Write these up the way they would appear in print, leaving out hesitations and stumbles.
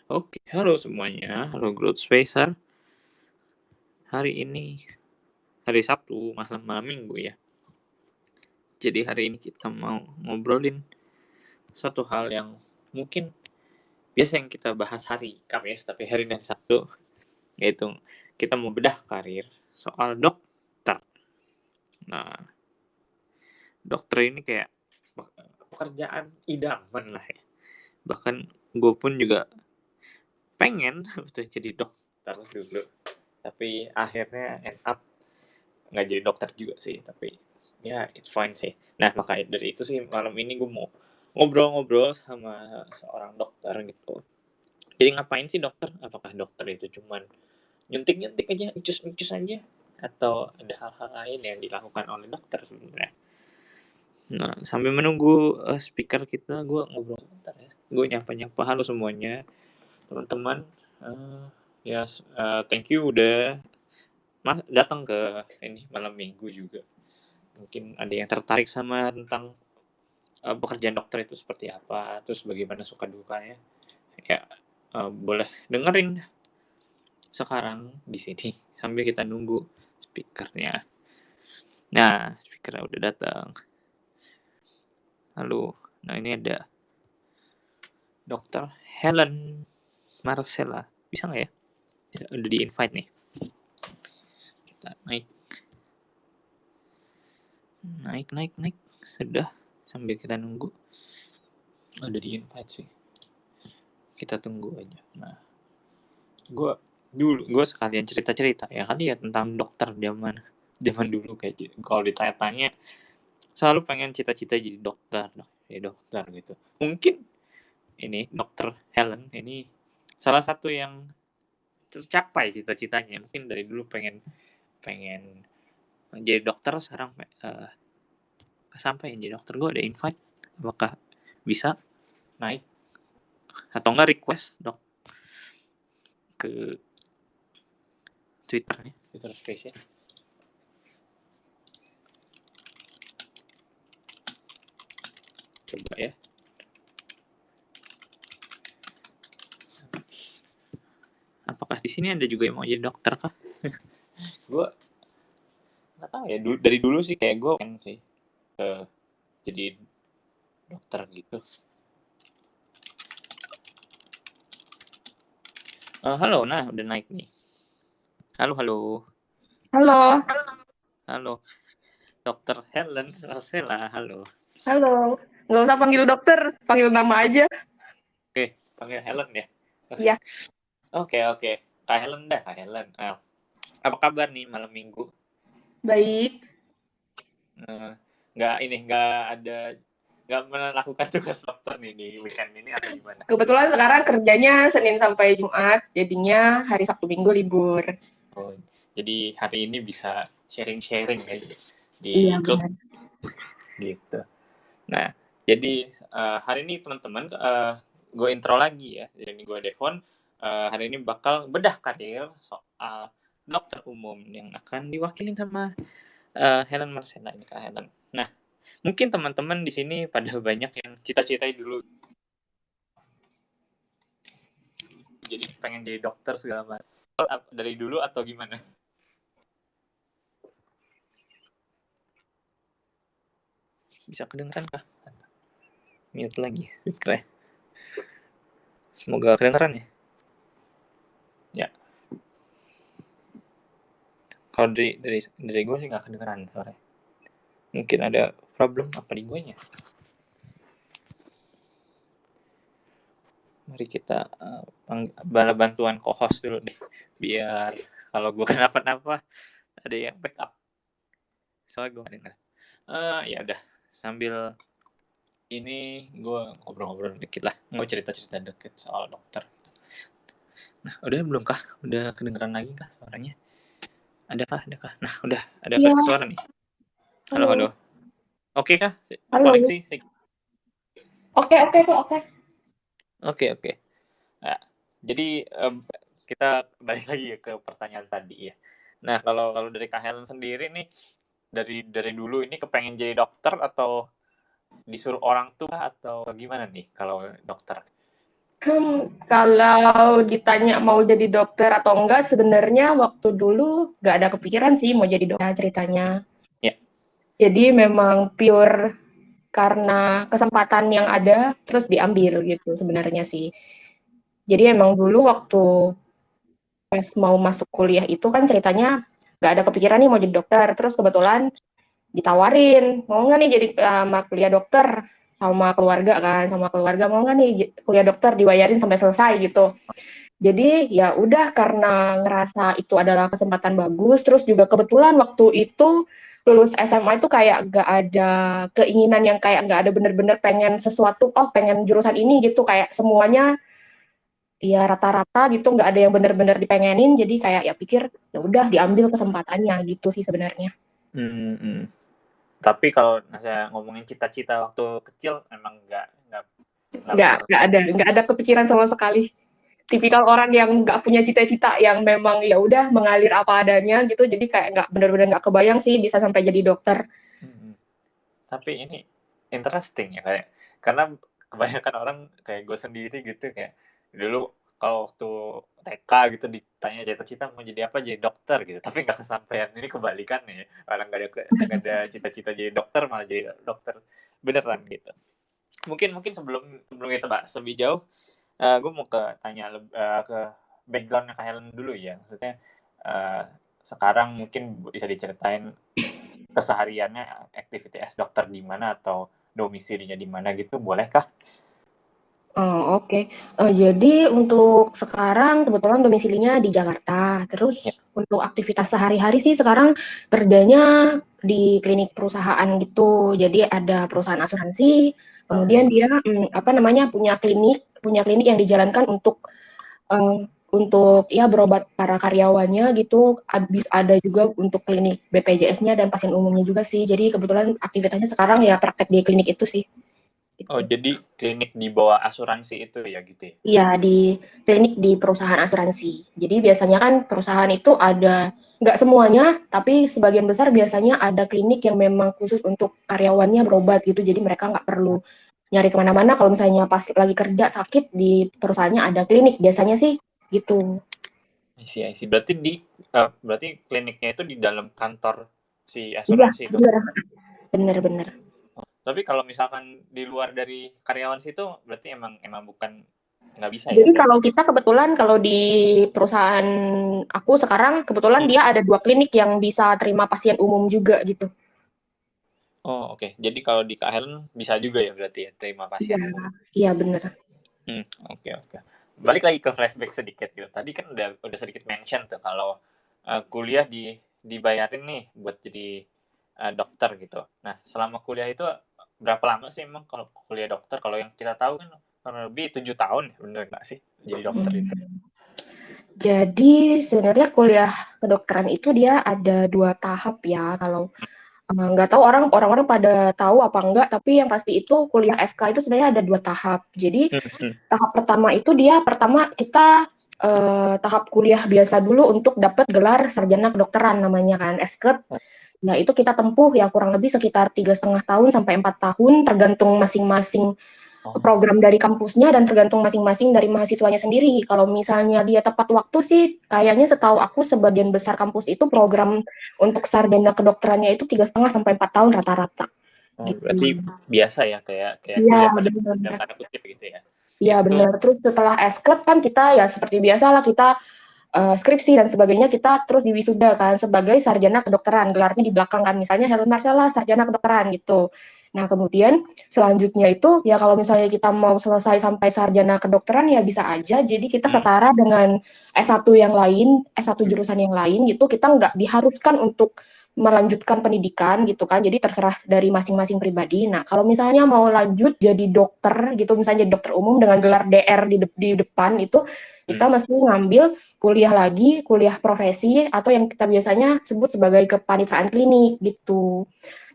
Oke, halo semuanya, halo Growth Spacer. Hari ini hari Sabtu, malam malam Minggu ya. Jadi hari ini kita mau ngobrolin suatu hal yang mungkin biasa yang kita bahas hari Kamis, tapi hari ini hari Sabtu, yaitu kita mau bedah karir soal dokter. Nah, dokter ini kayak pekerjaan idaman lah ya. Bahkan gue pun juga pengen betul jadi dokter dulu, tapi akhirnya end up nggak jadi dokter juga sih, tapi ya it's fine sih. Nah makanya dari itu sih malam ini gue mau ngobrol-ngobrol sama seorang dokter gitu. Jadi ngapain sih dokter? Apakah dokter itu cuman nyuntik-nyuntik aja, incus-incus aja, atau ada hal-hal lain yang dilakukan oleh dokter sebenarnya? Nah sambil menunggu speaker kita, gue ngobrol sebentar ya. Gue nyapa-nyapa, halo semuanya, teman-teman. Eh, ya, thank you udah datang ke ini malam minggu juga. Mungkin ada yang tertarik sama tentang pekerjaan dokter itu seperti apa, terus bagaimana suka dukanya, ya boleh dengerin sekarang di sini sambil kita nunggu speakernya. Nah, speakernya udah datang. Halo, nah ini ada Dokter Helen Marcella. Bisa nggak ya? Ya, udah di invite nih. Kita naik, naik. Sudah, sambil kita nunggu. Udah di invite sih. Kita tunggu aja. Nah, gue sekalian cerita-cerita ya kali ya tentang dokter zaman dulu kayak gitu. Kalau ditanya-tanya selalu pengen cita-cita jadi dokter gitu. Mungkin ini dokter Helen ini salah satu yang tercapai cita-citanya. Mungkin dari dulu pengen pengen jadi dokter, sekarang sampai jadi dokter. Gue ada invite, apakah bisa naik atau enggak request dok ke Twitter Space ya. Coba ya. Apakah di sini ada juga yang mau jadi dokter kah? Gue nggak tahu ya. Dari dulu sih kayak gue pengen sih jadi dokter gitu. Halo, nah udah naik nih. Halo, Halo, halo, Dokter Helen Rosella, halo. halo. Nggak usah panggil dokter, panggil nama aja. Oke, panggil Helen ya. Iya, Oke, Kak Helen dah, Kak Helen. Apa kabar nih malam minggu? baik. Eh, nggak ada, nggak melakukan tugas dokter nih di weekend ini atau gimana? Kebetulan sekarang kerjanya Senin sampai Jumat, jadinya hari Sabtu Minggu libur. Oh, jadi hari ini bisa sharing-sharing ya Iya, di grup benar. gitu. Nah, jadi hari ini teman-teman, gue intro lagi ya. Jadi ini gue Devon. Hari ini bakal bedah karir soal dokter umum yang akan diwakilin sama Helen Marcella ini, Kak Helen. Nah, mungkin teman-teman di sini pada banyak yang cita-citai dulu jadi pengen jadi dokter segala macam. Dari dulu atau gimana? Bisa kedengeran kah? Mute lagi speakernya. Semoga kedengeran ya. Ya, kalau dari gue sih nggak kedengeran suaranya. Mungkin ada problem apa di gue nya. Mari kita bala bantuan co-host dulu deh, biar kalau gue kenapa-napa ada yang backup. Soalnya gue nggak dengar. Ya udah, sambil ini gue ngobrol-ngobrol dikit lah, mau cerita-cerita dikit soal dokter. Nah, udah belum kah? Udah kedengeran lagi kah suaranya? Adakah? Nah, udah ada Iya, suara nih. Halo. halo. Oke kah? Halo. Koneksi? Oke kok, oke. Oke. Nah, jadi kita balik lagi ya ke pertanyaan tadi ya. Nah, kalau dari Kak Helen sendiri nih, dari dulu ini kepengen jadi dokter atau disuruh orang tua atau gimana nih kalau dokter? Kalau ditanya mau jadi dokter atau enggak, sebenarnya waktu dulu nggak ada kepikiran sih mau jadi dokter ceritanya. Ya. Jadi memang pure karena kesempatan yang ada, terus diambil gitu sebenarnya sih. Jadi emang dulu waktu pas mau masuk kuliah itu kan ceritanya nggak ada kepikiran nih mau jadi dokter. Terus kebetulan ditawarin, mau nggak nih jadi kuliah dokter sama keluarga mau nggak nih kuliah dokter dibayarin sampai selesai gitu. Jadi ya udah karena ngerasa itu adalah kesempatan bagus, terus juga kebetulan waktu itu lulus SMA itu kayak gak ada keinginan yang kayak gak ada bener-bener pengen sesuatu, oh pengen jurusan ini gitu, kayak semuanya ya rata-rata gitu, nggak ada yang bener-bener dipengenin, jadi kayak ya pikir ya udah diambil kesempatannya gitu sih sebenarnya. Tapi kalau saya ngomongin cita-cita waktu kecil, emang nggak Nggak ada kepikiran sama sekali. Tipikal orang yang nggak punya cita-cita, yang memang ya udah mengalir apa adanya gitu, jadi kayak nggak bener-bener nggak kebayang sih bisa sampai jadi dokter. Tapi ini interesting ya, kayak karena kebanyakan orang kayak gue sendiri gitu, kayak dulu kalau waktu TK gitu ditanya cita-cita mau jadi apa, jadi dokter gitu, tapi nggak kesampaian. Ini kebalikan ya, orang nggak ada cita-cita jadi dokter malah jadi dokter beneran gitu. Mungkin sebelum kita bahas lebih jauh, gue mau tanya ke backgroundnya Kak Helen dulu ya. Maksudnya sekarang mungkin bisa diceritain kesehariannya, aktivitas dokter di mana atau domisilinya di mana gitu, bolehkah? Oh, oke. Jadi untuk sekarang kebetulan domisilinya di Jakarta. Ya. Terus untuk aktivitas sehari-hari sih sekarang kerjanya di klinik perusahaan gitu. Jadi ada perusahaan asuransi, kemudian dia punya klinik yang dijalankan untuk ya berobat para karyawannya gitu. Habis ada juga untuk klinik BPJS-nya dan pasien umumnya juga sih. Jadi kebetulan aktivitasnya sekarang ya praktek di klinik itu sih. Oh, Gitu. jadi klinik di bawah asuransi itu ya gitu ya? Iya, di klinik di perusahaan asuransi. Jadi biasanya kan perusahaan itu ada, nggak semuanya, tapi sebagian besar biasanya ada klinik yang memang khusus untuk karyawannya berobat gitu. Jadi mereka nggak perlu nyari kemana-mana. Kalau misalnya pas lagi kerja sakit di perusahaannya ada klinik, biasanya sih gitu. I see. Berarti kliniknya itu di dalam kantor si Iya, asuransi itu. bener, bener. Tapi kalau misalkan di luar dari karyawan situ, berarti emang bukan, nggak bisa ya Jadi berarti? kalau kita kebetulan kalau di perusahaan aku sekarang kebetulan dia ada 2 klinik yang bisa terima pasien umum juga gitu. Oh, oke. Jadi kalau di Kak Helen bisa juga ya berarti ya terima Iya, pasien umum. iya bener. Oke. Balik lagi ke flashback sedikit gitu. Tadi kan udah sedikit mention tuh kalau kuliah dibayarin nih buat jadi dokter gitu. Nah, selama kuliah itu berapa lama sih emang kalau kuliah dokter? Kalau yang kita tahu kan kurang lebih 7 tahun, bener nggak sih jadi dokter itu? Jadi sebenarnya kuliah kedokteran itu dia ada 2 tahap ya, kalau nggak tahu orang-orang pada tahu apa enggak, tapi yang pasti itu kuliah FK itu sebenarnya ada 2 tahap. Jadi tahap pertama itu dia pertama kita tahap kuliah biasa dulu untuk dapat gelar sarjana kedokteran namanya kan, SKED. Nah, itu kita tempuh ya kurang lebih sekitar 3,5 tahun sampai 4 tahun tergantung masing-masing program dari kampusnya dan tergantung masing-masing dari mahasiswanya sendiri. Kalau misalnya dia tepat waktu sih, kayaknya setahu aku sebagian besar kampus itu program untuk sarjana kedokterannya itu 3,5 sampai 4 tahun rata-rata. Oh, Gitu. berarti biasa ya kayak Iya, kuliah pada dalam benar. tanda kutip gitu ya. Iya, Itu benar. Terus setelah S-Club kan kita ya seperti biasa lah kita skripsi dan sebagainya kita terus diwisuda kan sebagai sarjana kedokteran, gelarnya di belakang kan, misalnya Helen Marcella sarjana kedokteran gitu. Nah kemudian selanjutnya itu ya kalau misalnya kita mau selesai sampai sarjana kedokteran ya bisa aja, jadi kita setara dengan S1 yang lain, S1 jurusan yang lain gitu, kita nggak diharuskan untuk melanjutkan pendidikan gitu kan, jadi terserah dari masing-masing pribadi. Nah kalau misalnya mau lanjut jadi dokter gitu, misalnya jadi dokter umum dengan gelar DR di depan itu, kita mesti ngambil kuliah lagi, kuliah profesi, atau yang kita biasanya sebut sebagai kepaniteraan klinik gitu.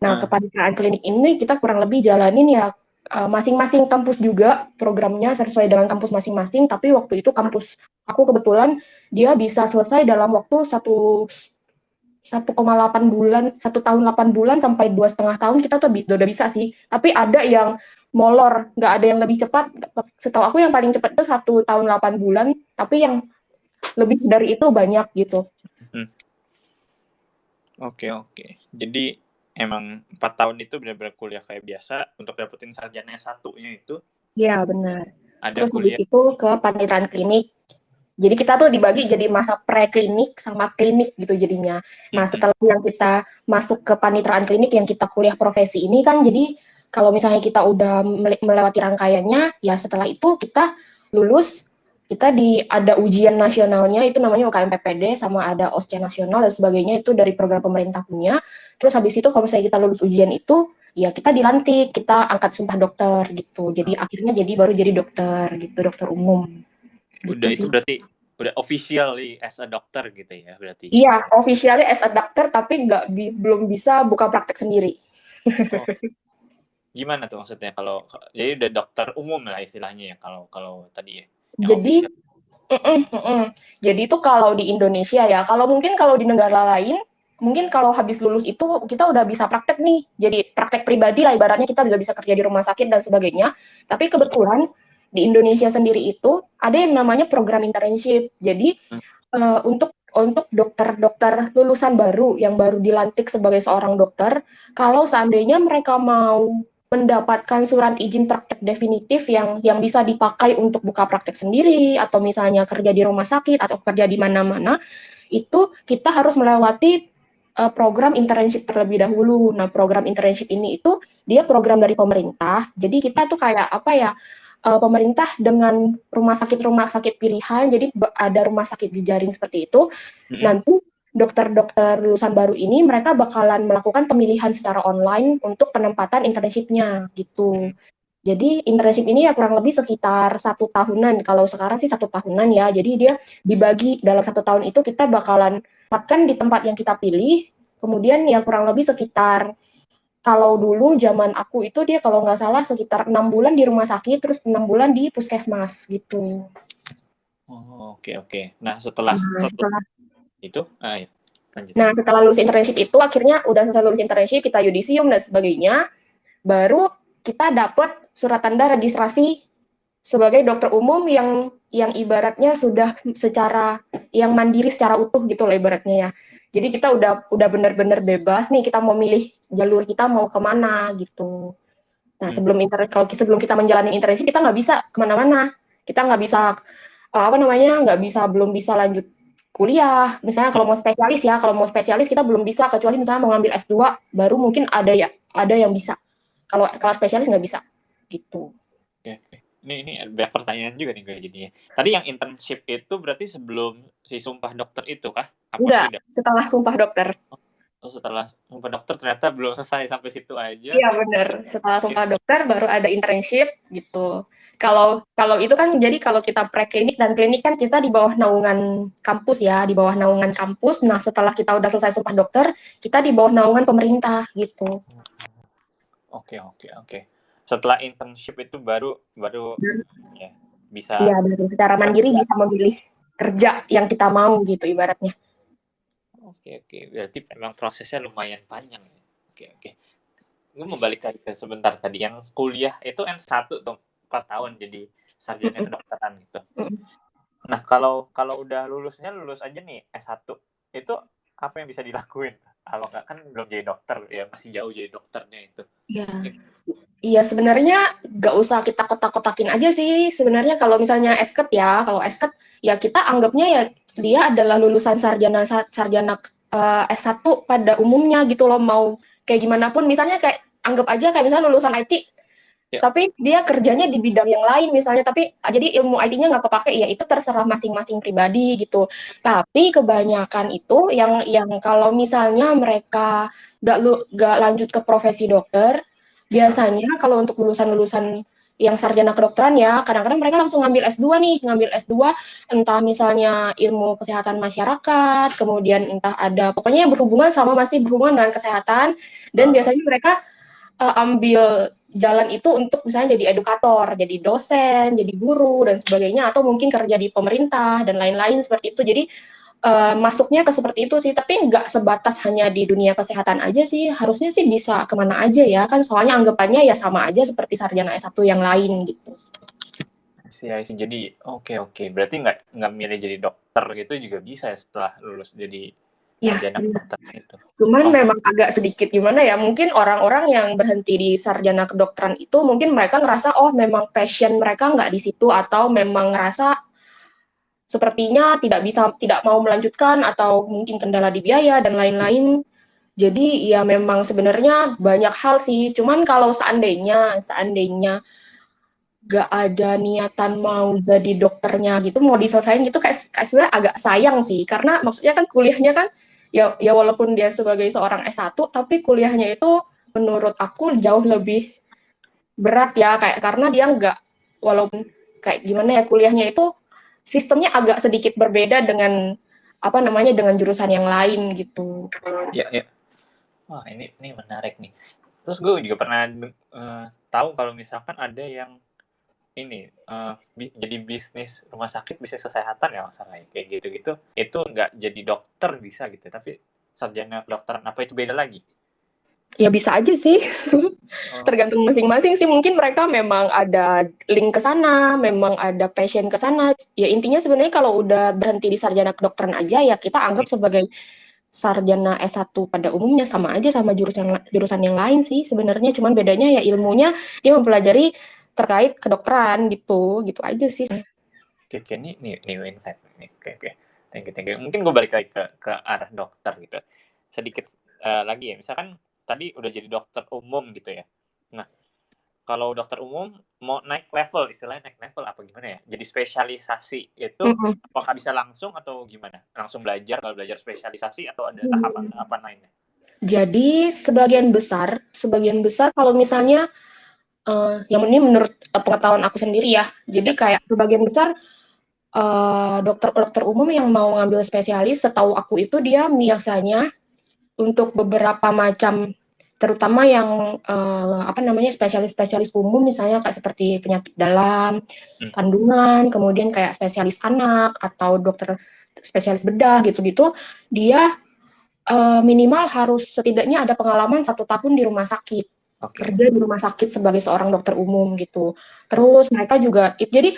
Nah, kepaniteraan klinik ini kita kurang lebih jalanin ya masing-masing kampus juga programnya sesuai dengan kampus masing-masing, tapi waktu itu kampus aku kebetulan dia bisa selesai dalam waktu 1,8 bulan, 1 tahun 8 bulan sampai 2,5 tahun kita tuh udah bisa sih. Tapi ada yang molor, nggak ada yang lebih cepat. Setahu aku yang paling cepat itu 1 tahun 8 bulan, tapi yang lebih dari itu banyak gitu. Oke. Jadi emang 4 tahun itu benar-benar kuliah kayak biasa untuk dapetin sarjana S1-nya itu. Iya, benar. Ada Terus habis kuliah. itu ke panitiaan klinik. Jadi kita tuh dibagi jadi masa preklinik sama klinik gitu jadinya. Nah, setelah yang kita masuk ke panitiaan klinik yang kita kuliah profesi ini kan, jadi kalau misalnya kita udah melewati rangkaiannya, ya setelah itu kita lulus, kita ada ujian nasionalnya, itu namanya UKM PPD, sama ada OSCE nasional dan sebagainya, itu dari program pemerintah punya. Terus habis itu kalau misalnya kita lulus ujian itu, ya kita dilantik, kita angkat sumpah dokter gitu. Jadi akhirnya baru jadi dokter gitu, dokter umum. Udah Gitu itu sih. berarti udah officially as a doctor gitu ya berarti. Iya, officially as a doctor, tapi belum bisa buka praktek sendiri. Oh, gimana tuh maksudnya kalau jadi udah dokter umum lah istilahnya ya kalau tadi ya yang Jadi, official. Jadi itu kalau di Indonesia ya, kalau di negara lain, mungkin kalau habis lulus itu kita udah bisa praktek nih. Jadi praktek pribadi lah ibaratnya, kita udah bisa kerja di rumah sakit dan sebagainya. Tapi kebetulan di Indonesia sendiri itu ada yang namanya program internship. Jadi untuk dokter-dokter lulusan baru yang baru dilantik sebagai seorang dokter, kalau seandainya mereka mau mendapatkan surat izin praktek definitif yang bisa dipakai untuk buka praktek sendiri atau misalnya kerja di rumah sakit atau kerja di mana-mana, itu kita harus melewati program internship terlebih dahulu. Nah, program internship ini itu dia program dari pemerintah. Jadi kita tuh kayak apa ya? Pemerintah dengan rumah sakit pilihan, jadi ada rumah sakit jejaring seperti itu. Nanti dokter-dokter lulusan baru ini mereka bakalan melakukan pemilihan secara online untuk penempatan internshipnya gitu. Jadi internship ini ya kurang lebih sekitar 1 tahunan. Kalau sekarang sih 1 tahunan ya. Jadi dia dibagi dalam 1 tahun itu kita bakalan tempatkan di tempat yang kita pilih. Kemudian ya kurang lebih sekitar, kalau dulu zaman aku itu dia kalau nggak salah sekitar 6 bulan di rumah sakit, terus 6 bulan di puskesmas gitu. Oh, oke. Nah, setelah itu, ya, lanjut. Nah, setelah lulus internship itu akhirnya udah selesai lulus internship, kita yudisium dan sebagainya, baru kita dapat surat tanda registrasi sebagai dokter umum yang ibaratnya sudah secara yang mandiri secara utuh gitu lah ibaratnya ya. Jadi kita udah benar-benar bebas nih, kita mau milih jalur kita mau kemana gitu. Nah, sebelum kita menjalani internship kita nggak bisa kemana-mana. Kita nggak bisa belum bisa lanjut kuliah. Misalnya kalau mau spesialis kita belum bisa, kecuali misalnya mau ngambil S2 baru mungkin ada yang bisa. Kalau spesialis nggak bisa gitu. Oke. Ini banyak pertanyaan juga nih gue jadinya. Tadi yang internship itu berarti sebelum si sumpah dokter itu kah? Apa Enggak, sudah? setelah sumpah dokter. Oh, setelah sumpah dokter ternyata belum selesai sampai situ aja. Iya benar. Setelah sumpah dokter baru ada internship gitu. Kalau itu kan jadi kalau kita preklinik dan klinik kan kita di bawah naungan kampus ya, di bawah naungan kampus. Nah, setelah kita udah selesai sumpah dokter, kita di bawah naungan pemerintah gitu. Oke. Setelah internship itu baru ya bisa. Iya, baru secara mandiri bisa memilih kerja yang kita mau gitu ibaratnya. Oke. Berarti memang prosesnya lumayan panjang. Oke. Gue mau balik lagi ke sebentar tadi yang kuliah itu S1 tuh 4 tahun jadi sarjana kedokteran gitu. Nah, kalau udah lulus aja nih S1 itu apa yang bisa dilakuin? Kalau nggak kan belum jadi dokter ya, masih jauh jadi dokternya itu. Iya sebenarnya nggak usah kita kotak-kotakin aja sih. Sebenarnya kalau misalnya esket ya kita anggapnya ya dia adalah lulusan sarjana S1 pada umumnya gitu loh. Mau kayak gimana pun, misalnya kayak anggap aja kayak misalnya lulusan IT, tapi dia kerjanya di bidang yang lain misalnya, tapi jadi ilmu IT-nya nggak kepake, ya itu terserah masing-masing pribadi gitu. Tapi kebanyakan itu yang kalau misalnya mereka nggak lanjut ke profesi dokter, biasanya kalau untuk lulusan-lulusan yang sarjana kedokteran ya, kadang-kadang mereka langsung ngambil S2 entah misalnya ilmu kesehatan masyarakat, kemudian entah pokoknya masih berhubungan dengan kesehatan, dan biasanya mereka ambil jalan itu untuk misalnya jadi edukator, jadi dosen, jadi guru dan sebagainya, atau mungkin kerja di pemerintah dan lain-lain seperti itu. Jadi masuknya ke seperti itu sih, tapi nggak sebatas hanya di dunia kesehatan aja sih, harusnya sih bisa kemana aja ya, kan soalnya anggapannya ya sama aja seperti sarjana S1 yang lain gitu. I see. Jadi oke. Berarti nggak milih jadi dokter gitu juga bisa ya setelah lulus jadi Ya, sarjana kedokteran itu. cuman Oh, memang agak sedikit gimana ya, mungkin orang-orang yang berhenti di sarjana kedokteran itu mungkin mereka ngerasa oh memang passion mereka nggak di situ, atau memang ngerasa sepertinya tidak mau melanjutkan, atau mungkin kendala di biaya dan lain-lain. Jadi ya memang sebenarnya banyak hal sih. Cuman kalau seandainya gak ada niatan mau jadi dokternya gitu, mau diselesain gitu, kayak sebenarnya agak sayang sih. Karena maksudnya kan kuliahnya kan ya walaupun dia sebagai seorang S1, tapi kuliahnya itu menurut aku jauh lebih berat ya, kayak karena dia nggak, walaupun kayak gimana ya, kuliahnya itu sistemnya agak sedikit berbeda dengan apa namanya, dengan jurusan yang lain gitu. ya. Wah, ini menarik nih. Terus gue juga pernah tahu kalau misalkan ada yang ini jadi bisnis rumah sakit, bisnis kesehatan ya masalahnya kayak gitu-gitu. Itu nggak jadi dokter bisa gitu, tapi sarjana kedokteran apa itu beda lagi? Ya bisa aja sih, Oh, tergantung masing-masing sih. Mungkin mereka memang ada link ke sana, memang ada passion ke sana. Ya intinya sebenarnya kalau udah berhenti di sarjana kedokteran aja, ya kita anggap sebagai sarjana S1 pada umumnya, sama aja sama jurusan yang lain sih sebenarnya. Cuman bedanya ya ilmunya dia mempelajari terkait kedokteran gitu, gitu aja sih. oke, ini insight nih. Oke. Thank you. Mungkin gue balik lagi ke arah dokter gitu. Sedikit lagi ya, misalkan tadi udah jadi dokter umum gitu ya. Nah, kalau dokter umum mau naik level, istilahnya naik level apa gimana ya? Jadi spesialisasi itu apakah bisa langsung atau gimana? Langsung belajar, kalau belajar spesialisasi atau ada tahapan-tahapan lainnya? Jadi sebagian besar kalau misalnya yang ini menurut pengetahuan aku sendiri ya. Jadi kayak sebagian besar dokter umum yang mau ngambil spesialis, setahu aku itu dia biasanya untuk beberapa macam, terutama yang apa namanya, spesialis umum, misalnya kayak seperti penyakit dalam, kandungan, kemudian kayak spesialis anak atau dokter spesialis bedah gitu-gitu, dia minimal harus setidaknya ada pengalaman 1 tahun di rumah sakit. Kerja di rumah sakit sebagai seorang dokter umum gitu. Terus mereka juga jadi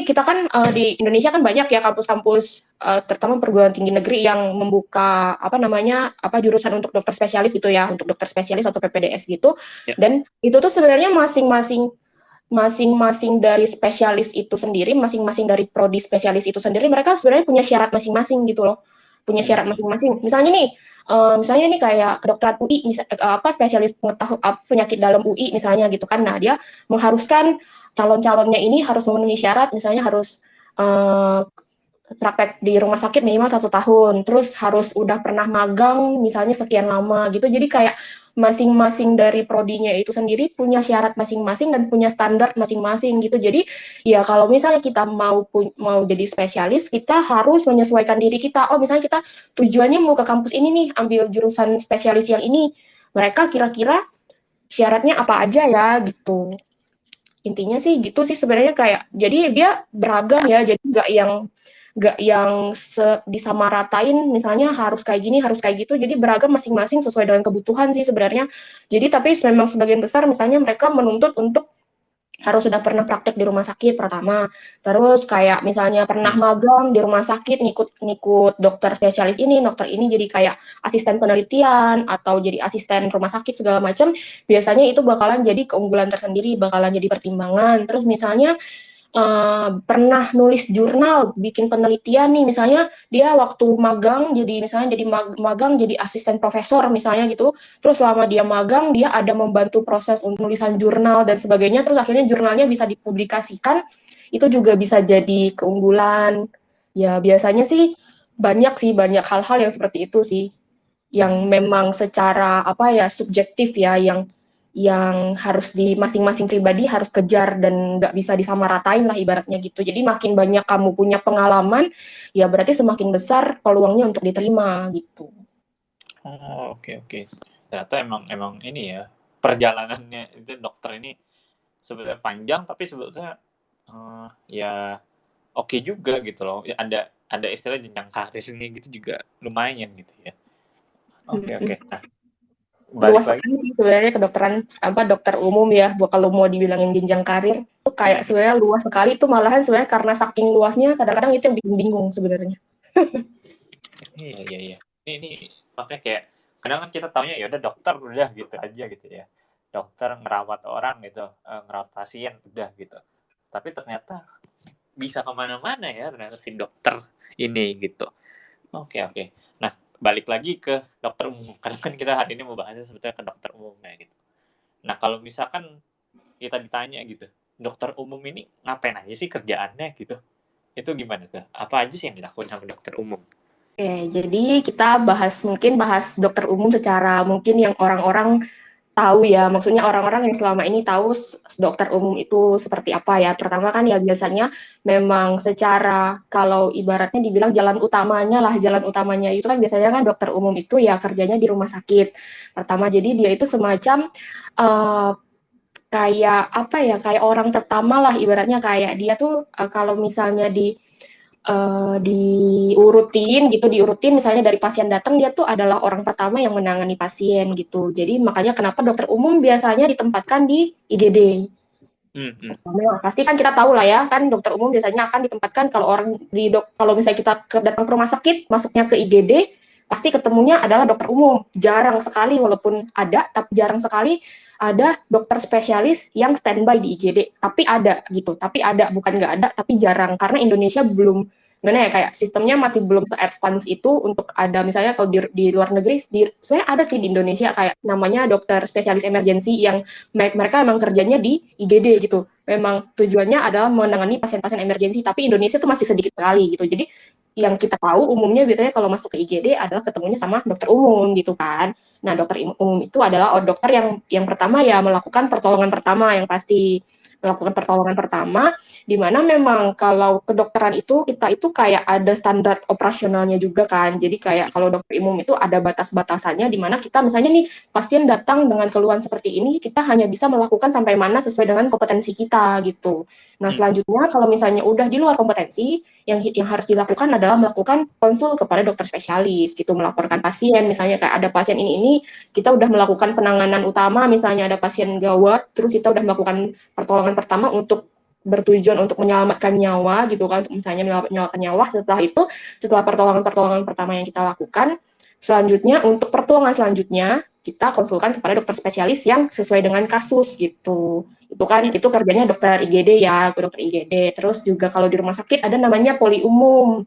kita kan di Indonesia kan banyak ya kampus-kampus terutama perguruan tinggi negeri yang membuka apa namanya, jurusan untuk dokter spesialis gitu ya, untuk dokter spesialis atau PPDS gitu. Dan itu tuh sebenarnya masing-masing dari spesialis itu sendiri, masing-masing dari prodi spesialis itu sendiri, mereka sebenarnya punya syarat masing-masing gitu loh. Punya syarat masing-masing. Misalnya nih kayak kedokteran UI, spesialis penyakit dalam UI misalnya gitu kan. Nah, dia mengharuskan calon-calonnya ini harus memenuhi syarat, misalnya harus praktek di rumah sakit minimal 1 tahun, terus harus udah pernah magang misalnya sekian lama gitu. Jadi kayak masing-masing dari prodinya itu sendiri punya syarat masing-masing dan punya standar masing-masing gitu. Jadi ya kalau misalnya kita mau jadi spesialis, kita harus menyesuaikan diri kita. Oh misalnya kita tujuannya mau ke kampus ini nih, ambil jurusan spesialis yang ini, mereka kira-kira syaratnya apa aja ya gitu. Intinya sih gitu sih sebenarnya, kayak jadi dia beragam ya, jadi nggak yang disamaratain misalnya harus kayak gini, harus kayak gitu. Jadi beragam masing-masing sesuai dengan kebutuhan sih sebenarnya. Jadi tapi memang sebagian besar misalnya mereka menuntut untuk harus sudah pernah praktek di rumah sakit pertama, terus kayak misalnya pernah magang di rumah sakit, ngikut dokter spesialis ini, dokter ini, jadi kayak asisten penelitian atau jadi asisten rumah sakit segala macam. Biasanya itu bakalan jadi keunggulan tersendiri, bakalan jadi pertimbangan. Terus misalnya pernah nulis jurnal, bikin penelitian nih, misalnya dia waktu magang jadi magang jadi asisten profesor misalnya gitu. Terus selama dia magang, dia ada membantu proses penulisan jurnal dan sebagainya, terus akhirnya jurnalnya bisa dipublikasikan. Itu juga bisa jadi keunggulan. Ya biasanya sih banyak hal-hal yang seperti itu sih, yang memang secara subjektif ya, yang harus di masing-masing pribadi harus kejar dan nggak bisa disamaratain lah ibaratnya gitu. Jadi makin banyak kamu punya pengalaman, ya berarti semakin besar peluangnya untuk diterima gitu. Oh, oke. Ternyata emang ini ya, perjalanannya itu dokter ini sebenarnya panjang, tapi sebetulnya ya oke juga gitu loh. Ya, ada ada istilah jenjang karirnya gitu juga lumayan gitu ya. Oke. Nah, balik Luas lagi. sekali sih sebenarnya kedokteran dokter umum ya. Kalau mau dibilangin jenjang karir itu kayak sebenarnya luas sekali, itu malahan sebenarnya karena saking luasnya kadang-kadang itu yang bikin bingung sebenarnya. Iya. Ini makanya kayak kadang kan kita taunya ya udah dokter udah gitu aja gitu ya. Dokter ngerawat orang gitu, ngerawat pasien udah gitu. Tapi ternyata bisa kemana-mana ya ternyata si dokter ini gitu. Oke. Nah, balik lagi ke dokter umum. Karena kan kita hari ini mau bahasnya sebetulnya ke dokter umum ya gitu. Nah, kalau misalkan kita ditanya gitu, dokter umum ini ngapain aja sih kerjaannya gitu? Itu gimana tuh? Apa aja sih yang dilakukan sama dokter umum? Oke, jadi kita bahas dokter umum secara mungkin yang orang-orang tahu ya, maksudnya orang-orang yang selama ini tahu dokter umum itu seperti apa ya. Pertama kan ya biasanya memang secara kalau ibaratnya dibilang jalan utamanya itu kan biasanya kan dokter umum itu ya kerjanya di rumah sakit. Pertama jadi dia itu semacam kayak apa ya, kayak orang pertama lah ibaratnya, kayak dia tuh kalau misalnya diurutin misalnya dari pasien datang, dia tuh adalah orang pertama yang menangani pasien gitu. Jadi makanya kenapa dokter umum biasanya ditempatkan di IGD. Nah, pasti kan kita tahu lah ya, kan dokter umum biasanya akan ditempatkan kalau misalnya kita datang ke rumah sakit, masuknya ke IGD, pasti ketemunya adalah dokter umum. Jarang sekali, walaupun ada, tapi jarang sekali ada dokter spesialis yang standby di IGD. Tapi ada gitu, bukan nggak ada, tapi jarang. Karena Indonesia belum, gimana ya, kayak sistemnya masih belum se-advance itu untuk ada, misalnya kalau di luar negeri, sebenarnya ada sih di Indonesia kayak namanya dokter spesialis emergency yang mereka emang kerjanya di IGD gitu. Memang tujuannya adalah menangani pasien-pasien emergensi, tapi Indonesia tuh masih sedikit sekali gitu. Jadi yang kita tahu umumnya biasanya kalau masuk ke IGD adalah ketemunya sama dokter umum gitu kan. Nah, dokter umum itu adalah dokter yang pertama ya melakukan pertolongan pertama, yang pasti melakukan pertolongan pertama, di mana memang kalau kedokteran itu kita itu kayak ada standar operasionalnya juga kan. Jadi kayak kalau dokter umum itu ada batas-batasannya, di mana kita misalnya nih pasien datang dengan keluhan seperti ini, kita hanya bisa melakukan sampai mana sesuai dengan kompetensi kita gitu. Nah, selanjutnya kalau misalnya udah di luar kompetensi, yang harus dilakukan adalah melakukan konsul kepada dokter spesialis gitu, melaporkan pasien, misalnya kayak ada pasien ini kita udah melakukan penanganan utama, misalnya ada pasien gawat, terus kita udah melakukan pertolongan pertama untuk bertujuan untuk menyelamatkan nyawa gitu kan, untuk misalnya menyelamatkan nyawa. Setelah pertolongan pertama yang kita lakukan, selanjutnya untuk pertolongan selanjutnya kita konsulkan kepada dokter spesialis yang sesuai dengan kasus gitu. Itu kerjanya dokter IGD ya, dokter IGD. Terus juga kalau di rumah sakit ada namanya poli umum.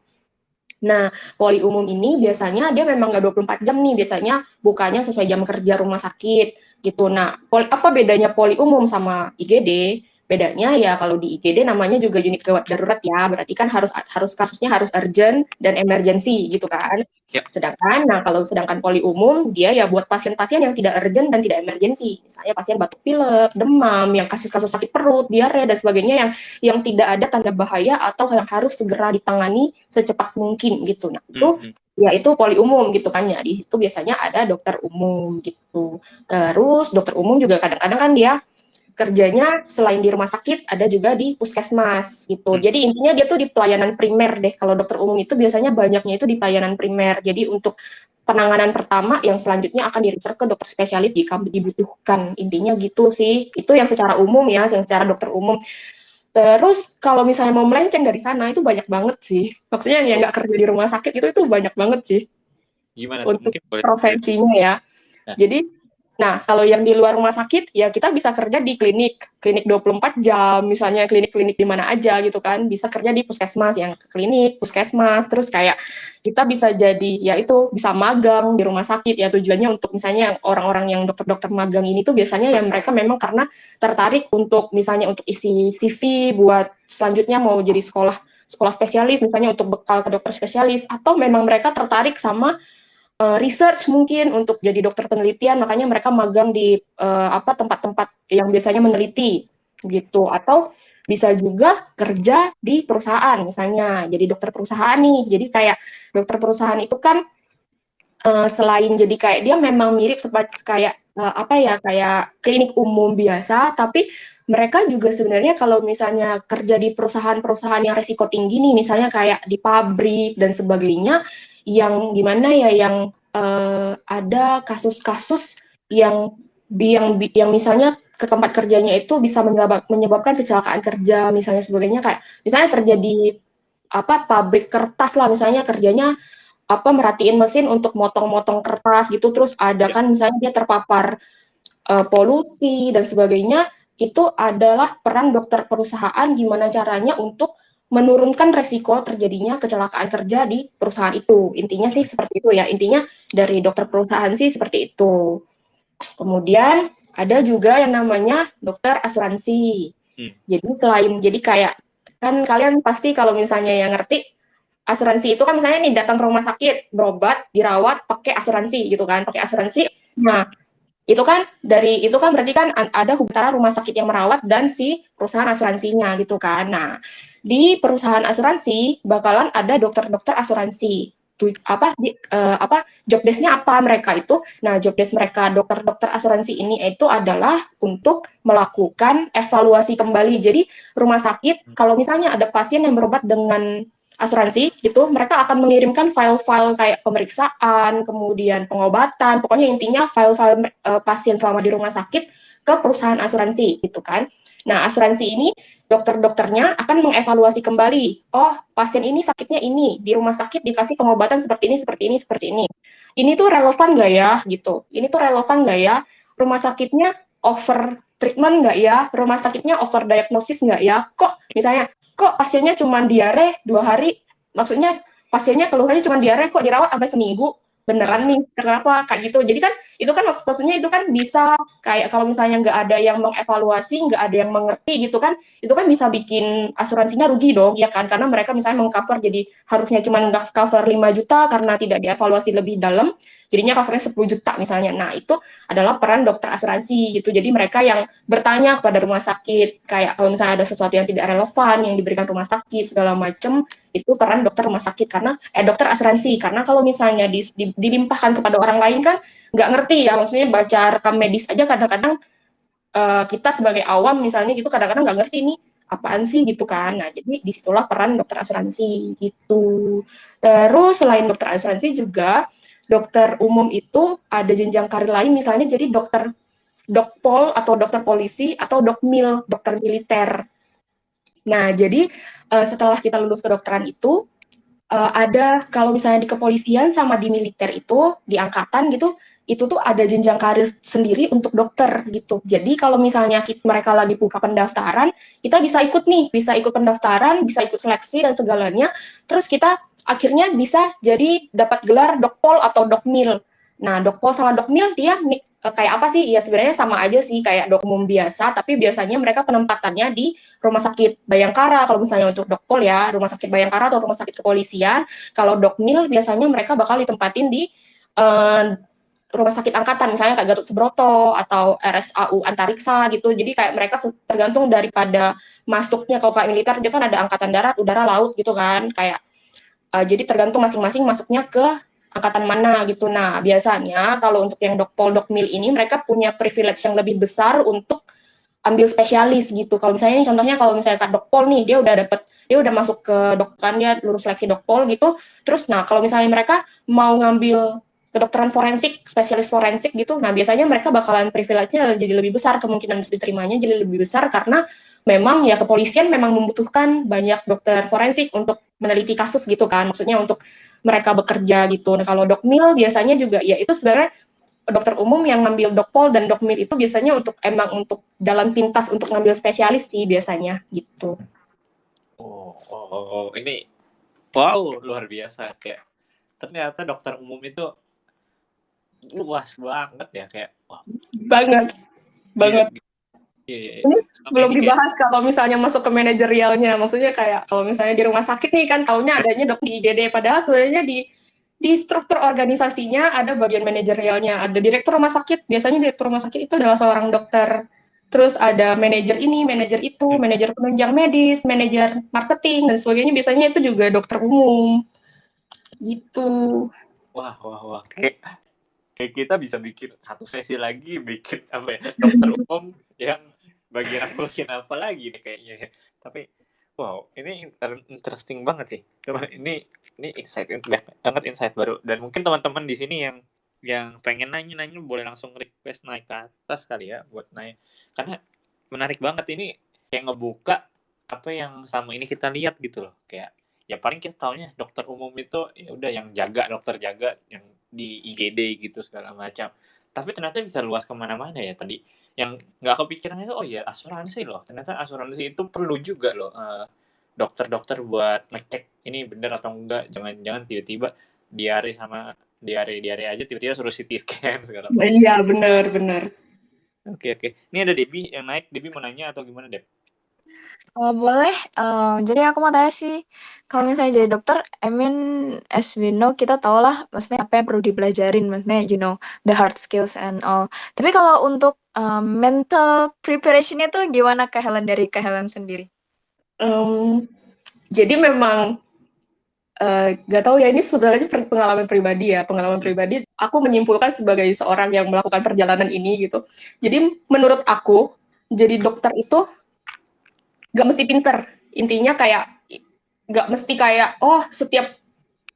Nah, poli umum ini biasanya dia memang nggak 24 jam nih, biasanya bukanya sesuai jam kerja rumah sakit gitu. Nah, apa bedanya poli umum sama IGD? Bedanya ya kalau di IGD namanya juga unit gawat darurat ya, berarti kan harus kasusnya harus urgent dan emergency gitu kan. Ya. Sedangkan poli umum dia ya buat pasien-pasien yang tidak urgent dan tidak emergency. Misalnya pasien batuk pilek, demam, yang kasus-kasus sakit perut, diare dan sebagainya yang tidak ada tanda bahaya atau yang harus segera ditangani secepat mungkin gitu. Nah, itu poli umum gitu kan ya. Di situ biasanya ada dokter umum gitu. Terus dokter umum juga kadang-kadang kan dia kerjanya selain di rumah sakit ada juga di puskesmas gitu. Jadi intinya dia tuh di pelayanan primer deh. Kalau dokter umum itu biasanya banyaknya itu di pelayanan primer. Jadi untuk penanganan pertama yang selanjutnya akan di-refer ke dokter spesialis jika dibutuhkan. Intinya gitu sih. Itu yang secara umum ya, yang secara dokter umum. Terus kalau misalnya mau melenceng dari sana itu banyak banget sih. Maksudnya yang nggak kerja di rumah sakit itu banyak banget sih. Gimana untuk mungkin boleh profesinya ya. Jadi nah, kalau yang di luar rumah sakit, ya kita bisa kerja di klinik 24 jam, misalnya klinik-klinik di mana aja gitu kan, bisa kerja di puskesmas, yang klinik, puskesmas, terus kayak kita bisa jadi, ya itu, bisa magang di rumah sakit, ya tujuannya untuk misalnya orang-orang yang dokter-dokter magang ini tuh biasanya yang mereka memang karena tertarik untuk, misalnya untuk isi CV, buat selanjutnya mau jadi sekolah spesialis, misalnya untuk bekal ke dokter spesialis, atau memang mereka tertarik sama research mungkin untuk jadi dokter penelitian, makanya mereka magang di tempat-tempat yang biasanya meneliti gitu, atau bisa juga kerja di perusahaan misalnya jadi dokter perusahaan nih. Jadi kayak dokter perusahaan itu kan selain jadi kayak dia memang mirip kayak apa ya, kayak klinik umum biasa, tapi mereka juga sebenarnya kalau misalnya kerja di perusahaan-perusahaan yang resiko tinggi nih, misalnya kayak di pabrik dan sebagainya, yang gimana ya, yang ada kasus-kasus yang yang misalnya ke tempat kerjanya itu bisa menyebabkan kecelakaan kerja, misalnya sebagainya, kayak misalnya kerja di apa pabrik kertas lah, misalnya kerjanya apa merhatiin mesin untuk motong-motong kertas gitu, terus ada kan misalnya dia terpapar polusi dan sebagainya, itu adalah peran dokter perusahaan gimana caranya untuk menurunkan resiko terjadinya kecelakaan kerja di perusahaan itu. Intinya sih seperti itu ya. Intinya dari dokter perusahaan sih seperti itu. Kemudian ada juga yang namanya dokter asuransi. Jadi jadi kayak kan kalian pasti kalau misalnya yang ngerti asuransi itu kan misalnya nih datang ke rumah sakit berobat dirawat pakai asuransi gitu kan, pakai asuransi. Nah itu kan berarti kan ada antara rumah sakit yang merawat dan si perusahaan asuransinya gitu kan. Nah, di perusahaan asuransi bakalan ada dokter-dokter asuransi. Job desk-nya apa mereka itu? Nah, job desk mereka dokter-dokter asuransi ini itu adalah untuk melakukan evaluasi kembali. Jadi rumah sakit kalau misalnya ada pasien yang berobat dengan asuransi gitu, mereka akan mengirimkan file-file kayak pemeriksaan, kemudian pengobatan, pokoknya intinya file-file pasien selama di rumah sakit ke perusahaan asuransi gitu kan. Nah, asuransi ini dokter-dokternya akan mengevaluasi kembali, oh pasien ini sakitnya ini, di rumah sakit dikasih pengobatan seperti ini, seperti ini, seperti ini. Ini tuh relevan nggak ya gitu, ini tuh relevan nggak ya, rumah sakitnya over treatment nggak ya, rumah sakitnya over diagnosis nggak ya, kok misalnya kok pasiennya cuma diare 2 hari, maksudnya pasiennya keluhannya cuma diare kok dirawat sampai seminggu, beneran nih kenapa kayak gitu. Jadi kan itu kan maksudnya itu kan bisa kayak kalau misalnya nggak ada yang mengevaluasi, nggak ada yang mengerti gitu kan, itu kan bisa bikin asuransinya rugi dong ya kan, karena mereka misalnya mengcover jadi harusnya cuma cover 5 juta karena tidak dievaluasi lebih dalam, jadinya covernya 10 juta misalnya. Nah, itu adalah peran dokter asuransi gitu. Jadi mereka yang bertanya kepada rumah sakit, kayak kalau misalnya ada sesuatu yang tidak relevan yang diberikan rumah sakit segala macam, itu peran dokter rumah sakit karena dokter asuransi. Karena kalau misalnya dilimpahkan kepada orang lain kan nggak ngerti ya, maksudnya baca rekam medis aja kadang-kadang kita sebagai awam misalnya gitu kadang-kadang nggak ngerti nih apaan sih gitu kan. Nah, jadi disitulah peran dokter asuransi gitu. Terus selain dokter asuransi juga dokter umum itu ada jenjang karir lain, misalnya jadi dokter dokpol atau dokter polisi atau dokmil, dokter militer. Nah, jadi setelah kita lulus kedokteran itu ada kalau misalnya di kepolisian sama di militer itu di angkatan gitu, itu tuh ada jenjang karir sendiri untuk dokter gitu. Jadi kalau misalnya mereka lagi buka pendaftaran, kita bisa ikut nih, bisa ikut pendaftaran, bisa ikut seleksi dan segalanya. Terus kita akhirnya bisa jadi dapat gelar dokpol atau dokmil. Nah, dokpol sama dokmil dia kayak apa sih? Ya sebenarnya sama aja sih kayak dokmum biasa, tapi biasanya mereka penempatannya di rumah sakit Bayangkara kalau misalnya untuk dokpol ya, rumah sakit Bayangkara atau rumah sakit kepolisian. Kalau dokmil biasanya mereka bakal ditempatin di rumah sakit angkatan, misalnya kayak Gatot Subroto atau RSAU Antariksa gitu. Jadi kayak mereka tergantung daripada masuknya. Kalau kayak militer dia kan ada angkatan darat, udara, laut gitu kan. Kayak jadi tergantung masing-masing masuknya ke angkatan mana gitu. Nah, biasanya kalau untuk yang dokpol dokmil ini mereka punya privilege yang lebih besar untuk ambil spesialis gitu. Kalau misalnya contohnya kalau misalnya Kak Dokpol nih, dia udah masuk ke dokteran, dia lulus seleksi Dokpol gitu. Terus nah kalau misalnya mereka mau ngambil kedokteran forensik, spesialis forensik gitu, nah biasanya mereka bakalan privilege-nya jadi lebih besar, kemungkinan diterimanya jadi lebih besar karena memang ya kepolisian memang membutuhkan banyak dokter forensik untuk meneliti kasus gitu kan, maksudnya untuk mereka bekerja gitu. Nah kalau dokmil biasanya juga ya itu sebenarnya dokter umum yang ngambil dokpol dan dokmil itu biasanya untuk jalan pintas untuk ngambil spesialis sih biasanya gitu. Ini wow luar biasa, kayak ternyata dokter umum itu luas banget ya, kayak wah banget. Iya. Ini belum dibahas kalau misalnya masuk ke manajerialnya, maksudnya kayak kalau misalnya di rumah sakit nih kan taunya adanya dok di IGD, padahal sebenarnya di struktur organisasinya ada bagian manajerialnya, ada direktur rumah sakit, biasanya direktur rumah sakit itu adalah seorang dokter, terus ada manajer ini, manajer itu, manajer penunjang medis, manajer marketing dan sebagainya, biasanya itu juga dokter umum gitu. Wah, kayak kayak kita bisa bikin satu sesi lagi, bikin apa ya, dokter umum yang bagian apa lagi nih kayaknya ya. Tapi wow, ini interesting banget sih. Coba ini insight banget, insight baru. Dan mungkin teman-teman di sini yang pengen nanya boleh langsung request naik ke atas kali ya buat nanya. Karena menarik banget ini, yang ngebuka apa yang sama ini kita lihat gitu loh. Kayak ya paling kita taunya dokter umum itu ya udah yang jaga, dokter jaga yang di IGD gitu segala macam. Tapi ternyata bisa luas kemana-mana ya tadi. Yang nggak kepikiran itu, oh ya asuransi loh. Ternyata asuransi itu perlu juga loh, dokter-dokter buat ngecek ini bener atau enggak. Jangan tiba-tiba diare aja tiba-tiba suruh CT scan segala macam. Iya, benar. Oke. Ini ada Debbie yang naik. Debbie mau nanya atau gimana, Deb? Boleh. Jadi aku mau tanya sih, kalau misalnya jadi dokter, I mean, as we know, kita tahu lah, maksudnya apa yang perlu dipelajarin, maksudnya, the hard skills and all. Tapi kalau untuk mental preparation-nya tuh gimana dari Helen sendiri? Jadi memang gak tahu ya, ini sebenarnya pengalaman pribadi ya. Pengalaman pribadi, aku menyimpulkan sebagai seorang yang melakukan perjalanan ini gitu. Jadi menurut aku, jadi dokter itu gak mesti pinter. Intinya kayak gak mesti kayak setiap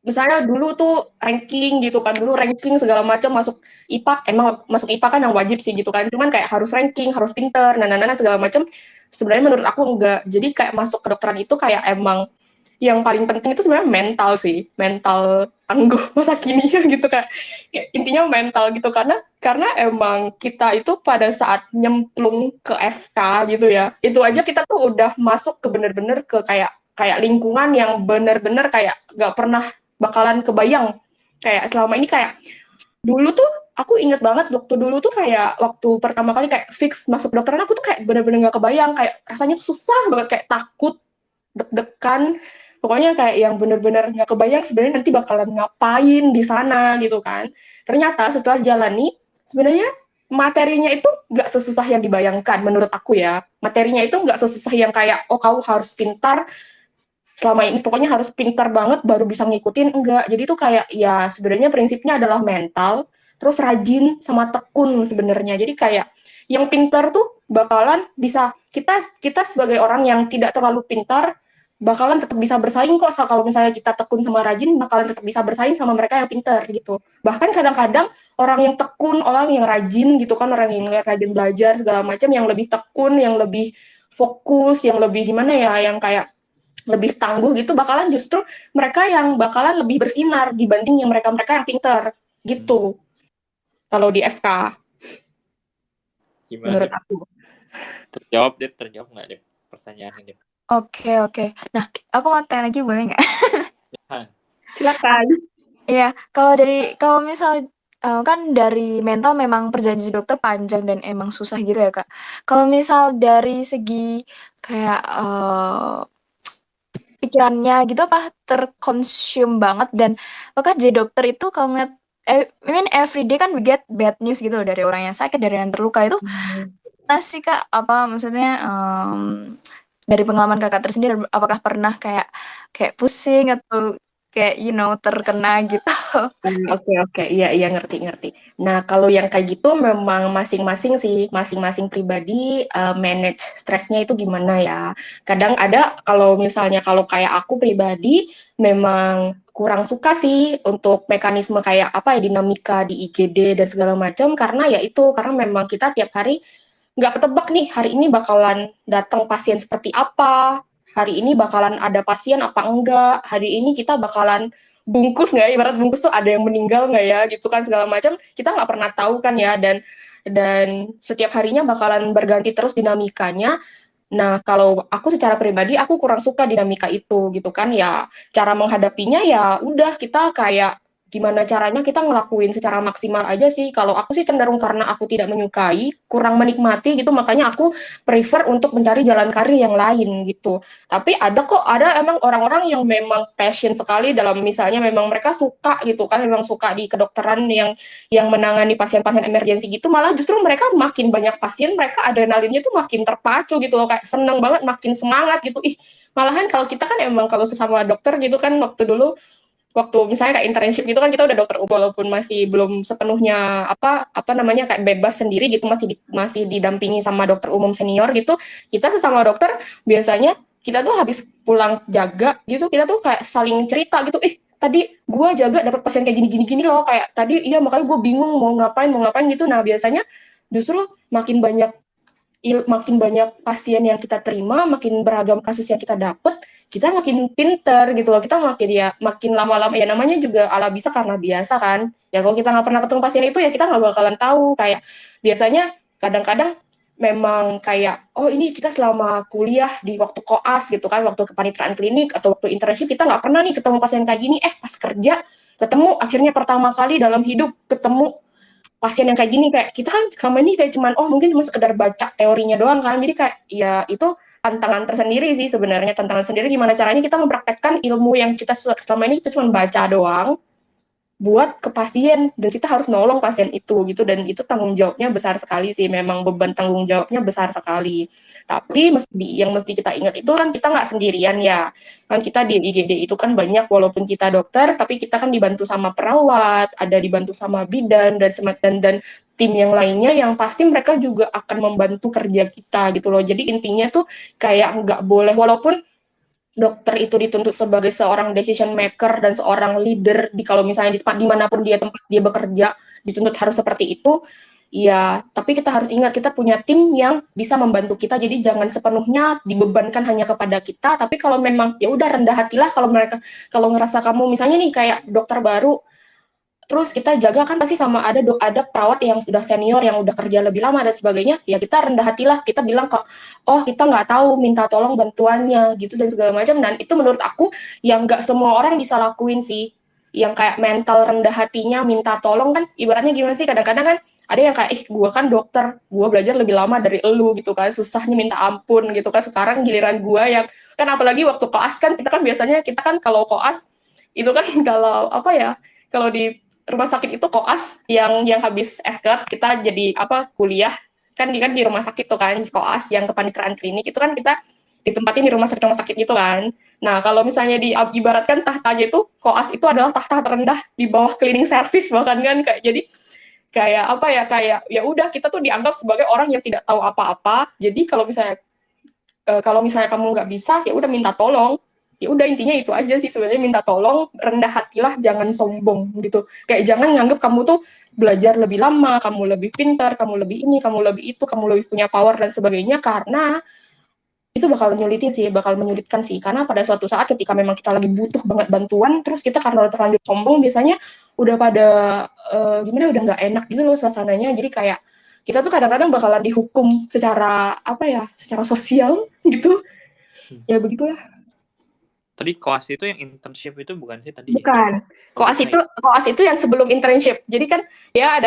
misalnya dulu tuh ranking gitu kan, dulu ranking segala macam masuk IPA, emang masuk IPA kan yang wajib sih gitu kan, cuman kayak harus ranking, harus pinter, segala macam. Sebenarnya menurut aku enggak. Jadi kayak masuk kedokteran itu kayak emang yang paling penting itu sebenarnya mental sih, mental tangguh masa kini gitu kayak intinya mental gitu, karena emang kita itu pada saat nyemplung ke FK gitu ya, itu aja kita tuh udah masuk ke bener-bener ke kayak lingkungan yang bener-bener kayak gak pernah bakalan kebayang. Kayak selama ini kayak dulu tuh aku inget banget waktu dulu tuh kayak waktu pertama kali kayak fix masuk kedokteran, aku tuh kayak bener-bener gak kebayang, kayak rasanya tuh susah banget, kayak takut, deg-degan, pokoknya kayak yang bener-bener gak kebayang sebenarnya nanti bakalan ngapain di sana gitu kan. Ternyata setelah jalani, sebenarnya materinya itu gak sesusah yang dibayangkan menurut aku ya. Materinya itu gak sesusah yang kayak kamu harus pintar selama ini, pokoknya harus pintar banget baru bisa ngikutin, enggak. Jadi tuh kayak ya sebenarnya prinsipnya adalah mental, terus rajin sama tekun sebenarnya. Jadi kayak yang pintar tuh bakalan bisa, kita sebagai orang yang tidak terlalu pintar bakalan tetap bisa bersaing kok. Kalau misalnya kita tekun sama rajin, bakalan tetap bisa bersaing sama mereka yang pintar gitu. Bahkan kadang-kadang orang yang tekun, orang yang rajin gitu kan, orang yang rajin belajar segala macam, yang lebih tekun, yang lebih fokus, yang lebih gimana ya, yang kayak lebih tangguh gitu, bakalan justru mereka yang bakalan lebih bersinar dibanding yang mereka yang pintar gitu. Kalau di FK Gimana, menurut Deb? aku. Terjawab nggak, Deb, pertanyaannya, Deb? Oke. Nah, aku mau tanya lagi, boleh nggak? Silakan. Iya, kalau misal kan dari mental memang perjalanan jadi dokter panjang dan emang susah gitu ya, Kak. Kalau misal dari segi kayak pikirannya gitu, apa terkonsum banget, dan apakah jadi dokter itu kalau ngeliat I mean every day kan we get bad news gitu loh, dari orang yang sakit, dari yang terluka itu. Nah sih Kak, apa maksudnya dari pengalaman Kakak tersendiri, apakah pernah kayak pusing atau kayak terkena gitu? Oke. Iya, ngerti. Nah, kalau yang kayak gitu memang masing-masing sih, masing-masing pribadi manage stresnya itu gimana ya. Kadang ada kalau kayak aku pribadi memang kurang suka sih untuk mekanisme kayak apa ya, dinamika di IGD dan segala macam, karena memang kita tiap hari nggak ketebak nih, hari ini bakalan datang pasien seperti apa, hari ini bakalan ada pasien apa enggak, hari ini kita bakalan bungkus nggak ya, ibarat bungkus tuh ada yang meninggal nggak ya gitu kan, segala macam kita nggak pernah tahu kan ya, dan setiap harinya bakalan berganti terus dinamikanya. Nah, kalau aku secara pribadi aku kurang suka dinamika itu gitu kan ya. Cara menghadapinya ya udah kita kayak gimana caranya kita ngelakuin secara maksimal aja sih. Kalau aku sih cenderung karena aku tidak menyukai, kurang menikmati gitu, makanya aku prefer untuk mencari jalan karir yang lain gitu. Tapi ada emang orang-orang yang memang passion sekali dalam, misalnya memang mereka suka gitu kan, memang suka di kedokteran yang menangani pasien-pasien emergensi gitu, malah justru mereka makin banyak pasien, mereka adrenalinnya tuh makin terpacu gitu loh, kayak seneng banget, makin semangat gitu. Malahan kalau kita kan emang kalau sesama dokter gitu kan, waktu dulu waktu misalnya kayak internship gitu kan kita udah dokter umum walaupun masih belum sepenuhnya apa namanya kayak bebas sendiri gitu, masih didampingi sama dokter umum senior gitu. Kita sesama dokter biasanya kita tuh habis pulang jaga gitu kita tuh kayak saling cerita gitu, tadi gue jaga dapat pasien kayak gini loh, kayak tadi iya makanya gue bingung mau ngapain gitu. Nah biasanya justru makin banyak pasien yang kita terima, makin beragam kasus yang kita dapat, kita makin pinter gitu loh. Kita makin lama-lama ya namanya juga ala bisa karena biasa kan. Ya kalau kita nggak pernah ketemu pasien itu ya kita nggak bakalan tahu. Kayak biasanya kadang-kadang memang kayak ini kita selama kuliah di waktu koas gitu kan, waktu kepanitiaan klinik atau waktu internship kita nggak pernah nih ketemu pasien kayak gini. Pas kerja ketemu, akhirnya pertama kali dalam hidup ketemu pasien yang kayak gini, kayak kita kan selama ini kayak mungkin cuma sekedar baca teorinya doang kan, jadi kayak ya itu tantangan tersendiri sih sebenarnya, tantangan sendiri gimana caranya kita mempraktekkan ilmu yang kita selama ini kita cuma baca doang buat ke pasien, dan kita harus nolong pasien itu gitu, dan itu tanggung jawabnya besar sekali sih, memang beban tanggung jawabnya besar sekali. Tapi yang mesti kita ingat itu kan kita nggak sendirian ya, kan kita di IGD itu kan banyak, walaupun kita dokter tapi kita kan dibantu sama perawat, ada dibantu sama bidan dan tim yang lainnya yang pasti mereka juga akan membantu kerja kita gitu loh. Jadi intinya tuh kayak nggak boleh, walaupun dokter itu dituntut sebagai seorang decision maker dan seorang leader kalau misalnya dimanapun tempat dia bekerja dituntut harus seperti itu ya, tapi kita harus ingat kita punya tim yang bisa membantu kita, jadi jangan sepenuhnya dibebankan hanya kepada kita. Tapi kalau memang ya udah rendah hatilah kalau ngerasa kamu misalnya nih kayak dokter baru terus kita jaga kan pasti sama ada perawat yang sudah senior yang udah kerja lebih lama dan sebagainya, ya kita rendah hatilah, kita bilang kok kita nggak tahu, minta tolong bantuannya gitu dan segala macam. Dan itu menurut aku yang nggak semua orang bisa lakuin sih, yang kayak mental rendah hatinya minta tolong kan ibaratnya gimana sih, kadang-kadang kan ada yang kayak gue kan dokter, gue belajar lebih lama dari elu gitu kan, susahnya minta ampun gitu kan, sekarang giliran gue yang kan, apalagi waktu koas kan kita kan kalau koas itu kan kalau di rumah sakit itu koas yang habis esket kita jadi kuliah kan di rumah sakit tuh kan, koas yang kepanitiaan klinik itu kan kita ditempatin di rumah sakit gitu kan. Nah kalau misalnya diibaratkan tahtanya itu koas itu adalah tahta terendah di bawah cleaning service bahkan kan, kayak jadi kayak ya udah kita tuh dianggap sebagai orang yang tidak tahu apa-apa. Jadi kalau misalnya kamu nggak bisa ya udah minta tolong. Ya udah intinya itu aja sih sebenarnya, minta tolong, rendah hatilah, jangan sombong gitu. Kayak jangan nganggap kamu tuh belajar lebih lama, kamu lebih pintar, kamu lebih ini, kamu lebih itu, kamu lebih punya power dan sebagainya, karena itu bakal menyulitkan sih. Karena pada suatu saat ketika memang kita lagi butuh banget bantuan, terus kita karena terlanjur sombong biasanya udah pada udah nggak enak gitu loh suasananya. Jadi kayak kita tuh kadang-kadang bakalan dihukum secara secara sosial gitu. Ya begitulah. Tadi koas itu yang internship itu bukan sih tadi? Bukan. Koas itu yang sebelum internship. Jadi kan ya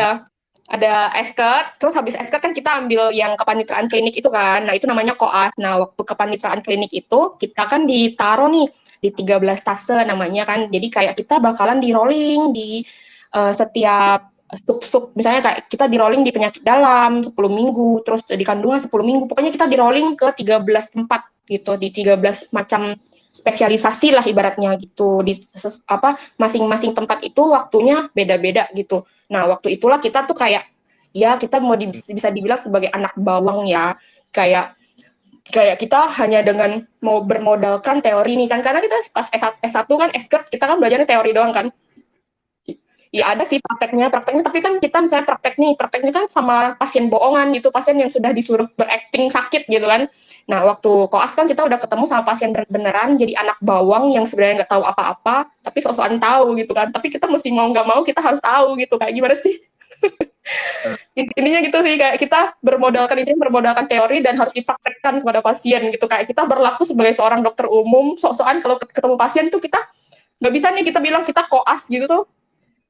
ada esket, terus habis esket kan kita ambil yang kepanitiaan klinik itu kan. Nah, itu namanya koas. Nah, waktu kepanitiaan klinik itu kita kan ditaruh nih di 13 tase namanya kan. Jadi kayak kita bakalan di rolling di setiap sub misalnya kayak kita di rolling di penyakit dalam 10 minggu, terus di kandungan 10 minggu. Pokoknya kita di rolling ke 13 tempat gitu, di 13 macam spesialisasi lah ibaratnya gitu, di masing-masing tempat itu waktunya beda-beda gitu. Nah waktu itulah kita tuh kayak ya kita bisa dibilang sebagai anak bawang ya, kayak kita hanya dengan mau bermodalkan teori nih kan, karena kita pas S1 kan kita kan belajarnya teori doang kan. Ya ada sih prakteknya, tapi kan kita misalnya prakteknya kan sama pasien bohongan gitu, pasien yang sudah disuruh berakting sakit gitu kan. Nah waktu koas kan kita udah ketemu sama pasien beneran, jadi anak bawang yang sebenarnya nggak tahu apa-apa, tapi sok-sokan tahu gitu kan. Tapi kita mesti mau nggak mau kita harus tahu gitu, kayak gimana sih? Intinya gitu sih, kayak kita bermodalkan teori dan harus dipraktekkan kepada pasien gitu. Kayak kita berlaku sebagai seorang dokter umum, sok-sokan kalau ketemu pasien tuh kita nggak bisa nih kita bilang kita koas gitu tuh.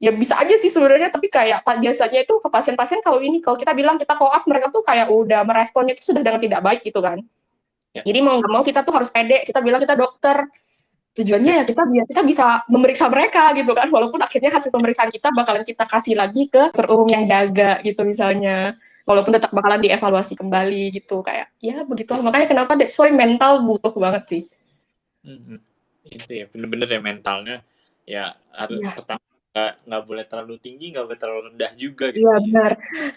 Ya bisa aja sih sebenarnya, tapi kayak biasanya itu ke pasien-pasien kalau kita bilang kita koas, mereka tuh kayak udah meresponnya itu sudah dengan tidak baik gitu kan. Ya. Jadi mau nggak mau kita tuh harus pede, kita bilang kita dokter. Tujuannya ya kita bisa memeriksa mereka gitu kan, walaupun akhirnya hasil pemeriksaan kita bakalan kita kasih lagi ke dokter umum yang jaga gitu misalnya. Walaupun tetap bakalan dievaluasi kembali gitu, kayak ya begitu. Makanya kenapa mental butuh banget sih. Itu ya bener-bener ya mentalnya Ya harus Iya. pertama nggak boleh terlalu tinggi, nggak boleh terlalu rendah juga gitu Iya ya. benar.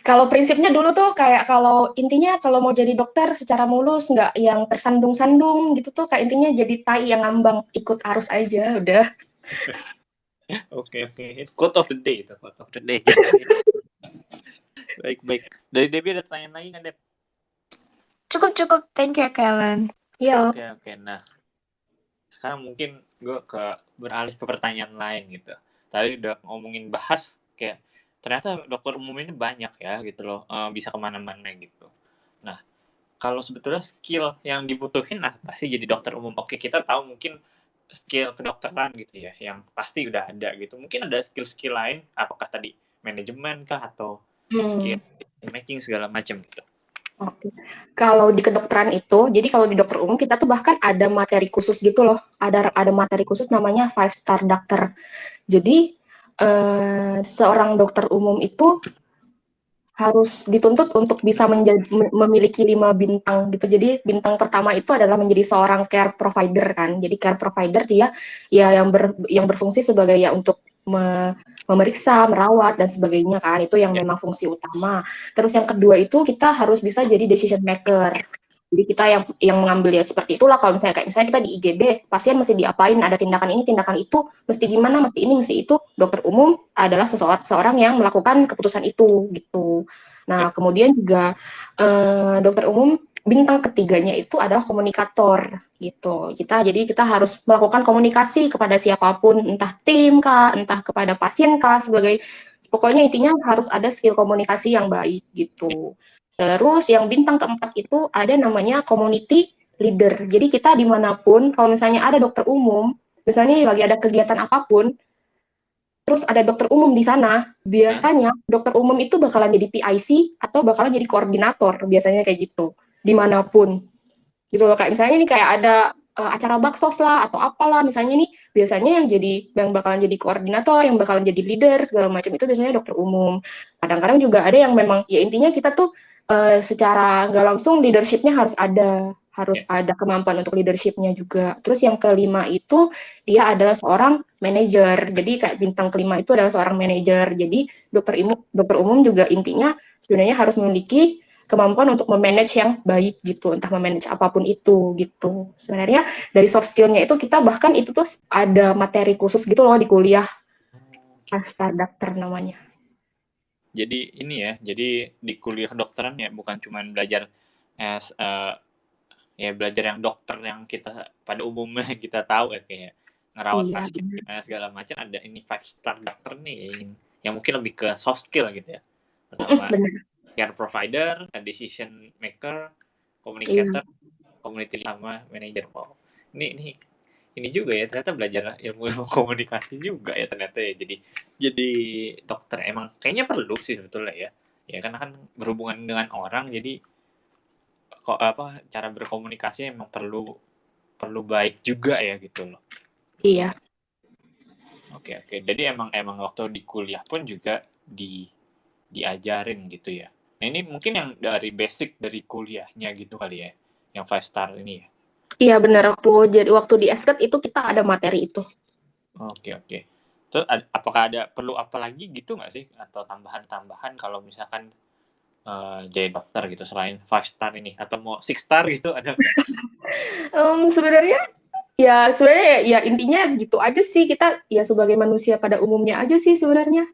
Kalau prinsipnya dulu tuh kayak kalau intinya kalau mau jadi dokter secara mulus nggak yang tersandung-sandung gitu tuh kayak intinya jadi tai yang ngambang ikut arus aja udah. Oke. Quote of the day itu, quote of the day. Baik. Dari Debbie ada pertanyaan lagi nggak, Deb? Cukup. Thank you, Kellen. Iya. Oke. Nah, sekarang mungkin gue beralih ke pertanyaan lain gitu. Tadi udah ngomongin bahas kayak ternyata dokter umum ini banyak ya gitu loh, bisa kemana-mana gitu. Nah, kalau sebetulnya skill yang dibutuhin apa sih jadi dokter umum? Oke, kita tahu mungkin skill kedokteran gitu ya, yang pasti udah ada gitu. Mungkin ada skill-skill lain, apakah tadi manajemen kah atau skill making segala macam gitu. Oke. Kalau di kedokteran itu, jadi kalau di dokter umum kita tuh bahkan ada materi khusus gitu loh. Ada materi khusus namanya 5-star doctor. Jadi seorang dokter umum itu harus dituntut untuk bisa memiliki 5 bintang gitu. Jadi bintang pertama itu adalah menjadi seorang care provider kan. Jadi care provider dia ya yang berfungsi sebagai ya untuk memeriksa, merawat dan sebagainya kan. Itu yang memang fungsi utama. Terus yang kedua itu kita harus bisa jadi decision maker. Jadi kita yang mengambil ya seperti itulah kalau misalnya kayak misalnya kita di IGD, pasien mesti diapain, ada tindakan ini, tindakan itu, mesti gimana, mesti ini, mesti itu. Dokter umum adalah seseorang yang melakukan keputusan itu gitu. Nah, kemudian juga dokter umum bintang ketiganya itu adalah komunikator gitu. Jadi kita harus melakukan komunikasi kepada siapapun, entah tim kah, entah kepada pasien kah, sebagai pokoknya intinya harus ada skill komunikasi yang baik gitu. Terus yang bintang keempat itu ada namanya community leader. Jadi kita dimanapun, kalau misalnya ada dokter umum, misalnya lagi ada kegiatan apapun, terus ada dokter umum di sana, biasanya dokter umum itu bakalan jadi PIC atau bakalan jadi koordinator, biasanya kayak gitu, dimanapun. Gitu loh, kayak misalnya ini kayak ada acara baksos lah atau apalah, misalnya nih biasanya yang bakalan jadi koordinator, yang bakalan jadi leader segala macam itu biasanya dokter umum. Kadang-kadang juga ada yang memang ya intinya kita tuh secara nggak langsung leadership-nya harus ada kemampuan untuk leadership-nya juga. Terus yang kelima itu dia adalah seorang manajer. Jadi kayak bintang kelima itu adalah seorang manajer. Jadi dokter umum juga intinya sebenarnya harus memiliki kemampuan untuk memanage yang baik gitu, entah memanage apapun itu gitu. Sebenarnya dari soft skill-nya itu kita bahkan itu tuh ada materi khusus gitu loh di kuliah, Star Doctor namanya. Jadi ini ya, jadi di kuliah kedokteran ya bukan cuma belajar ya belajar yang dokter yang kita pada umumnya kita tahu ya kayak ngerawat pasien gimana segala macam, ada ini 5-star doctor nih yang mungkin lebih ke soft skill gitu ya. Pertama care provider, decision maker, communicator, community sama manager. Wow. Ini juga ya ternyata belajar ilmu komunikasi juga ya ternyata ya. Jadi dokter emang kayaknya perlu sih sebetulnya ya. Ya karena kan berhubungan dengan orang, jadi kok cara berkomunikasi emang perlu baik juga ya gitu loh. Iya. Oke. Jadi emang waktu di kuliah pun juga diajarin gitu ya. Nah ini mungkin yang dari basic dari kuliahnya gitu kali ya, yang 5-star ini ya. Iya benar, waktu di SKED itu kita ada materi itu. Oke. Terus apakah perlu apa lagi gitu nggak sih, atau tambahan kalau misalkan jadi dokter gitu selain 5-star ini, atau mau 6-star gitu ada nggak? Sebenarnya ya intinya gitu aja sih, kita ya sebagai manusia pada umumnya aja sih sebenarnya.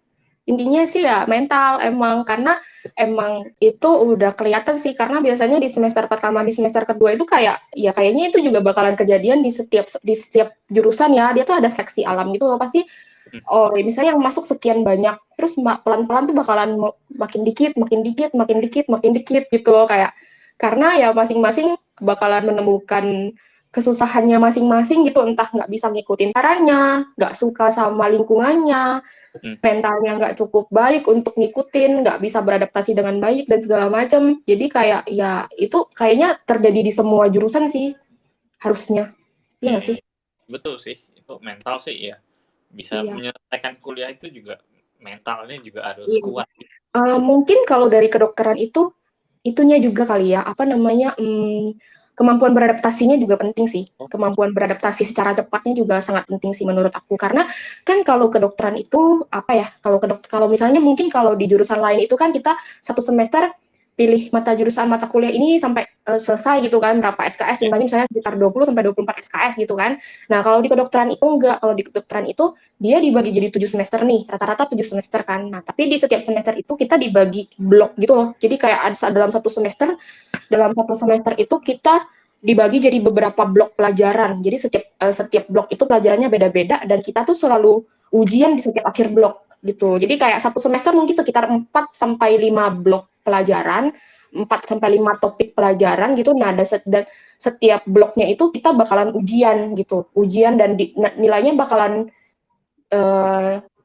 Intinya sih ya mental karena emang itu udah kelihatan sih, karena biasanya di semester pertama, di semester kedua itu kayaknya itu juga bakalan kejadian di setiap jurusan ya, dia tuh ada seleksi alam gitu loh pasti. Misalnya yang masuk sekian banyak, terus pelan-pelan tuh bakalan makin dikit gitu loh, kayak karena ya masing-masing bakalan menemukan kesusahannya masing-masing gitu, entah nggak bisa ngikutin caranya, nggak suka sama lingkungannya, mentalnya nggak cukup baik untuk ngikutin, nggak bisa beradaptasi dengan baik dan segala macam. Jadi kayak ya itu kayaknya terjadi di semua jurusan sih harusnya. Iya nggak sih? Betul sih, itu mental sih ya. Bisa menyelesaikan kuliah itu juga mentalnya juga harus kuat. Mungkin kalau dari kedokteran itunya juga kali ya, kemampuan beradaptasinya juga penting sih. Kemampuan beradaptasi secara cepatnya juga sangat penting sih menurut aku. Karena kan kalau kedokteran itu apa ya? Kalau misalnya mungkin kalau di jurusan lain itu kan kita satu semester pilih jurusan mata kuliah ini sampai selesai gitu kan, berapa SKS jumlahnya misalnya sekitar 20 sampai 24 SKS gitu kan. Nah, kalau di kedokteran itu enggak. Kalau di kedokteran itu dia dibagi jadi 7 semester nih, rata-rata 7 semester kan. Nah, tapi di setiap semester itu kita dibagi blok gitu loh. Jadi kayak dalam satu semester itu kita dibagi jadi beberapa blok pelajaran. Jadi setiap blok itu pelajarannya beda-beda dan kita tuh selalu ujian di setiap akhir blok gitu. Jadi kayak satu semester mungkin sekitar 4 sampai 5 blok pelajaran, 4 sampai 5 topik pelajaran gitu. Nah, dan setiap bloknya itu kita bakalan ujian gitu. Ujian dan nilainya bakalan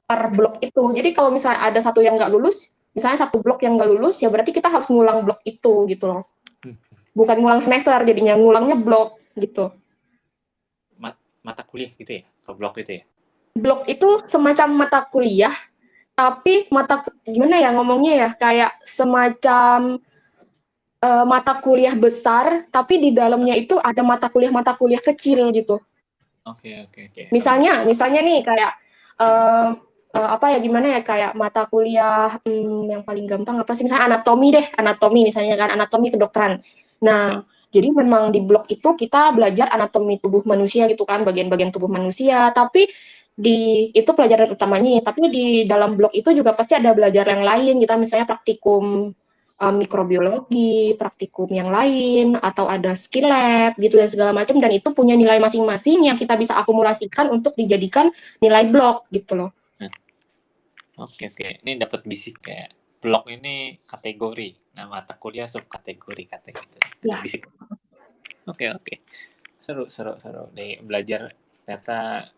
per blok itu. Jadi kalau misalnya ada satu yang nggak lulus, misalnya satu blok yang nggak lulus, ya berarti kita harus ngulang blok itu gitu loh. Bukan ngulang semester, jadinya ngulangnya blok gitu. Mata kuliah gitu ya? Atau blok itu ya? Blok itu semacam mata kuliah, tapi gimana ya ngomongnya ya, kayak semacam mata kuliah besar, tapi di dalamnya itu ada mata kuliah kecil gitu. Oke. Misalnya nih kayak apa ya, gimana ya, kayak mata kuliah yang paling gampang apa sih, misalnya anatomi misalnya kan, anatomi kedokteran. Nah, jadi memang di blok itu kita belajar anatomi tubuh manusia gitu kan, bagian-bagian tubuh manusia, tapi itu pelajaran utamanya, tapi di dalam blok itu juga pasti ada belajar yang lain, kita misalnya praktikum mikrobiologi, praktikum yang lain, atau ada skill lab gitu dan segala macam, dan itu punya nilai masing-masing yang kita bisa akumulasikan untuk dijadikan nilai blok gitu loh. Oke. Ini dapat bisik kayak blok ini kategori. Nah, mata kuliah subkategori gitu. Ya. Bisik. Oke. Seru. Nih belajar ternyata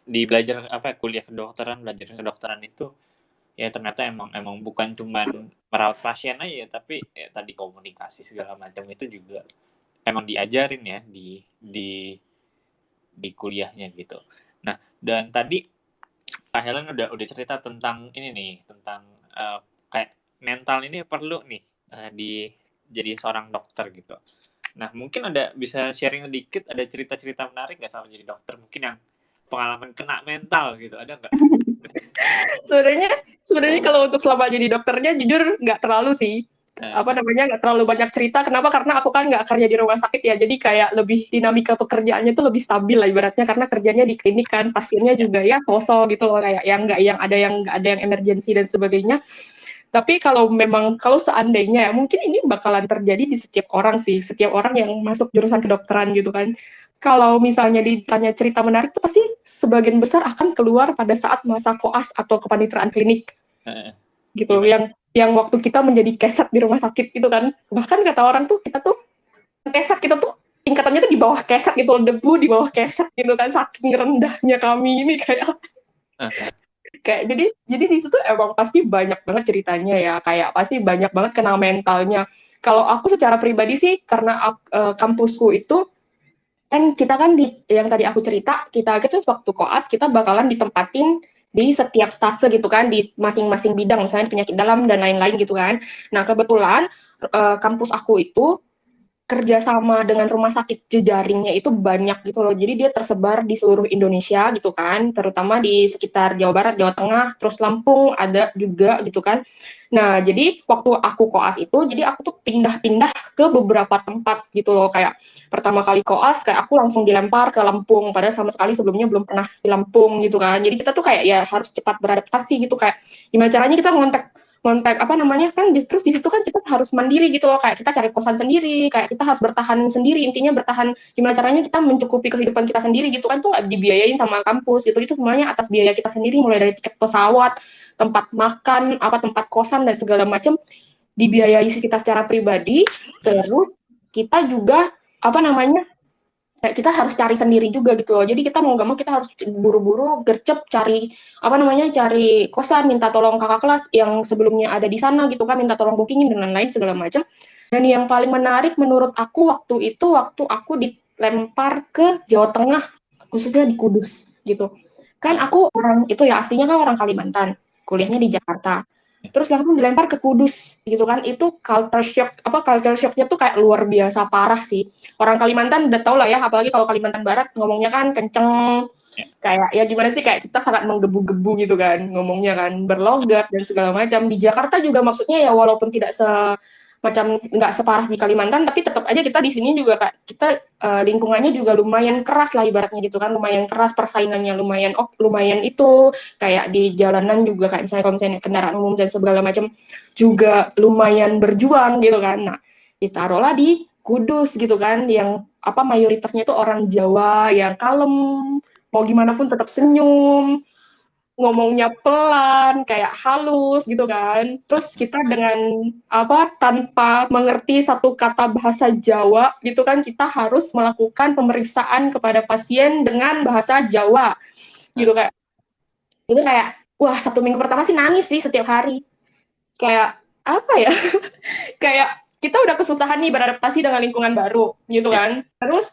belajar kuliah kedokteran, belajar kedokteran itu ya ternyata emang bukan cuman merawat pasien aja, tapi tadi komunikasi segala macam itu juga emang diajarin ya di kuliahnya gitu. Nah, dan tadi Kak Helen udah cerita tentang ini nih, tentang kayak mental ini perlu nih jadi seorang dokter gitu. Nah, mungkin bisa sharing sedikit, ada cerita-cerita menarik nggak sama jadi dokter? Mungkin yang pengalaman kena mental gitu, ada nggak? Sebenarnya kalau untuk selama jadi dokternya jujur nggak terlalu sih. Nggak terlalu banyak cerita. Kenapa? Karena aku kan nggak kerja di rumah sakit ya, jadi kayak lebih dinamika pekerjaannya tuh lebih stabil lah ibaratnya, karena kerjanya di klinik kan, pasiennya juga ya sosok gitu loh, kayak yang nggak ada yang emergency dan sebagainya. Tapi kalau seandainya ya, mungkin ini bakalan terjadi di setiap orang sih, setiap orang yang masuk jurusan kedokteran gitu kan. Kalau misalnya ditanya cerita menarik tuh pasti sebagian besar akan keluar pada saat masa koas atau kepaniteraan klinik. Gitu, yang waktu kita menjadi keset di rumah sakit gitu kan. Bahkan kata orang tuh kita tuh tingkatannya tuh di bawah keset gitu, debu di bawah keset gitu kan, saking rendahnya kami ini kayak jadi di situ emang pasti banyak banget ceritanya ya, kayak pasti banyak banget kena mentalnya. Kalau aku secara pribadi sih, karena kampusku itu kan kita kan yang tadi aku cerita, kita gitu waktu koas kita bakalan ditempatin di setiap stase gitu kan, di masing-masing bidang, misalnya penyakit dalam dan lain-lain gitu kan. Nah, kebetulan kampus aku itu kerjasama dengan rumah sakit jejaringnya itu banyak gitu loh. Jadi dia tersebar di seluruh Indonesia gitu kan, terutama di sekitar Jawa Barat, Jawa Tengah, terus Lampung ada juga gitu kan. Nah, jadi waktu aku koas itu, jadi aku tuh pindah-pindah ke beberapa tempat gitu loh. Kayak pertama kali koas, kayak aku langsung dilempar ke Lampung, padahal sama sekali sebelumnya belum pernah di Lampung gitu kan. Jadi kita tuh kayak ya harus cepat beradaptasi gitu, kayak gimana caranya kita ngontak kan terus di situ kan kita harus mandiri gitu loh, kayak kita cari kosan sendiri, kayak kita harus bertahan sendiri, intinya bertahan gimana caranya kita mencukupi kehidupan kita sendiri gitu kan, tuh nggak dibiayain sama kampus gitu, itu semuanya atas biaya kita sendiri, mulai dari tiket pesawat, tempat makan, tempat kosan dan segala macam dibiayai kita secara pribadi. Terus kita juga kita harus cari sendiri juga gitu loh. Jadi kita mau gak mau kita harus buru-buru gercep cari kosan, minta tolong kakak kelas yang sebelumnya ada di sana gitu kan, minta tolong bookingin dan lain-lain segala macam. Dan yang paling menarik menurut aku waktu aku dilempar ke Jawa Tengah, khususnya di Kudus gitu. Kan aku orang itu ya aslinya kan orang Kalimantan, kuliahnya di Jakarta. terus langsung dilempar ke Kudus gitu kan. Itu culture shocknya tuh kayak luar biasa parah sih. Orang Kalimantan udah tau lah ya, apalagi kalau Kalimantan Barat ngomongnya kan kenceng, kayak ya gimana sih, kayak kita sangat menggebu-gebu gitu kan ngomongnya kan, berlogat dan segala macam. Di Jakarta juga maksudnya ya walaupun tidak macam nggak separah di Kalimantan, tapi tetap aja kita di sini juga kak, kita lingkungannya juga lumayan keras lah ibaratnya gitu kan, lumayan keras, persaingannya lumayan itu, kayak di jalanan juga kayak misalnya kalau misalnya kendaraan umum dan segala macam juga lumayan berjuang gitu kan. Nah, ditaruhlah di Kudus gitu kan, yang apa mayoritasnya itu orang Jawa yang kalem, mau gimana pun tetap senyum, ngomongnya pelan, kayak halus gitu kan. Terus kita dengan apa, tanpa mengerti satu kata bahasa Jawa gitu kan, kita harus melakukan pemeriksaan kepada pasien dengan bahasa Jawa gitu kayak. Itu kayak wah, 1 minggu pertama sih nangis sih setiap hari. Kayak apa ya? Kayak kita udah kesusahan nih beradaptasi dengan lingkungan baru gitu kan. Terus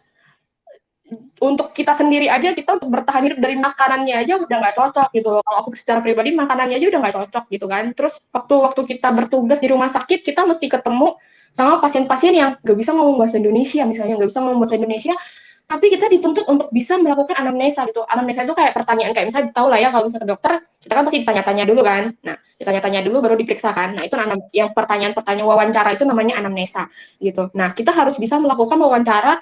untuk kita sendiri aja, kita untuk bertahan hidup dari makanannya aja udah nggak cocok gitu loh. Kalau aku secara pribadi makanannya aja udah nggak cocok gitu kan. Terus waktu kita bertugas di rumah sakit, kita mesti ketemu sama pasien-pasien yang nggak bisa ngomong bahasa Indonesia, misalnya nggak bisa ngomong bahasa Indonesia, tapi kita dituntut untuk bisa melakukan anamnesa gitu. Anamnesa itu kayak pertanyaan, kayak misalnya tahu lah ya kalau misalnya ke dokter, kita kan pasti ditanya-tanya dulu kan. Nah, ditanya-tanya dulu baru diperiksa kan. Nah, itu yang pertanyaan-pertanyaan wawancara itu namanya anamnesa gitu. Nah, kita harus bisa melakukan wawancara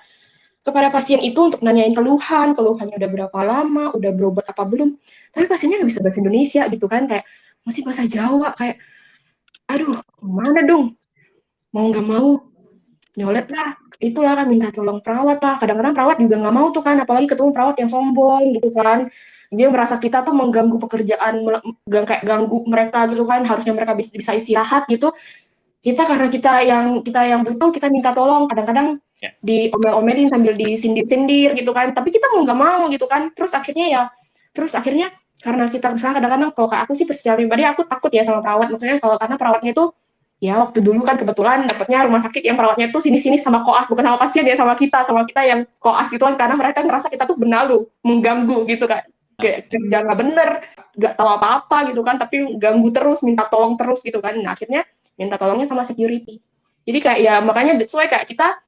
kepada pasien itu untuk nanyain keluhannya udah berapa lama, udah berobat apa belum. Tapi pasiennya nggak bisa bahasa Indonesia gitu kan, kayak masih bahasa Jawa, kayak aduh, mana dong? Mau nggak mau, nyolet lah. Itulah kan minta tolong perawat lah. Kadang-kadang perawat juga nggak mau tuh kan, apalagi ketemu perawat yang sombong gitu kan. Dia merasa kita tuh mengganggu pekerjaan, kayak ganggu mereka gitu kan. Harusnya mereka bisa istirahat gitu. Karena kita yang butuh, kita minta tolong, kadang-kadang diomel-omelin sambil disindir-sindir gitu kan, tapi kita mau nggak mau gitu kan. Terus akhirnya karena kita misalnya kadang-kadang, kalau kayak aku sih secara pribadi aku takut ya sama perawat, maksudnya karena perawatnya itu ya waktu dulu kan kebetulan dapatnya rumah sakit yang perawatnya tuh sini-sini sama koas, bukan sama pasien ya, sama kita yang koas gitu kan, karena mereka ngerasa kita tuh benalu, mengganggu gitu kan, kayak kerja nggak bener, nggak tahu apa-apa gitu kan, tapi ganggu terus, minta tolong terus gitu kan. Nah, akhirnya minta tolongnya sama security. Jadi kayak ya makanya sesuai kayak kita,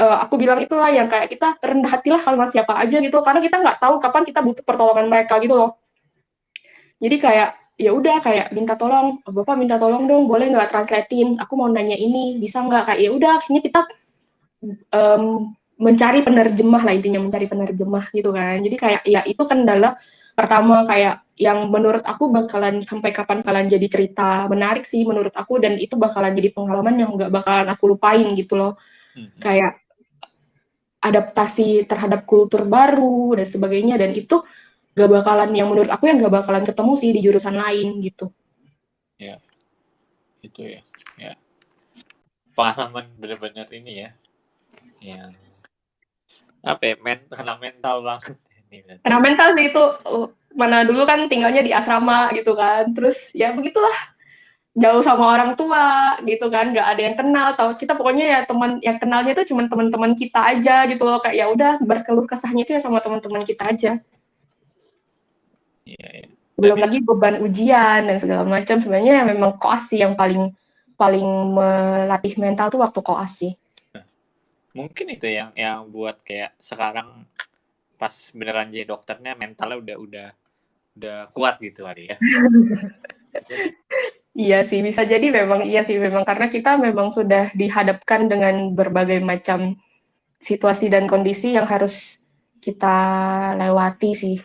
aku bilang itulah yang kayak kita rendah hatilah kalau siapa aja gitu, karena kita nggak tahu kapan kita butuh pertolongan mereka gitu loh. Jadi kayak ya udah, kayak minta tolong, Bapak minta tolong dong, boleh nggak translatein, aku mau nanya ini, bisa nggak, kayak ya udah akhirnya kita mencari penerjemah lah, intinya mencari penerjemah gitu kan. Jadi kayak ya itu kendala pertama, kayak yang menurut aku bakalan sampai kapan kalian jadi cerita menarik sih menurut aku, dan itu bakalan jadi pengalaman yang nggak bakalan aku lupain gitu loh. Kayak adaptasi terhadap kultur baru dan sebagainya, dan itu gak bakalan, yang menurut aku yang gak bakalan ketemu sih di jurusan lain gitu. Ya, itu ya. Pengalaman bener-bener ini ya, yang apa ya, kena mental banget. Kena mental sih itu, mana dulu kan tinggalnya di asrama gitu kan, terus ya begitulah, jauh sama orang tua gitu kan, nggak ada yang kenal, tahu kita pokoknya ya teman yang kenalnya itu cuma teman-teman kita aja gitu loh, kayak ya udah berkeluh kesahnya itu ya sama teman-teman kita aja. Iya. Belum lagi beban ujian dan segala macam. Sebenarnya memang koas sih yang paling melatih mental tuh waktu koas sih. Mungkin itu yang buat kayak sekarang pas beneran jadi dokternya mentalnya udah kuat gitu kali ya. Iya sih, bisa jadi memang, iya sih memang, karena kita memang sudah dihadapkan dengan berbagai macam situasi dan kondisi yang harus kita lewati sih.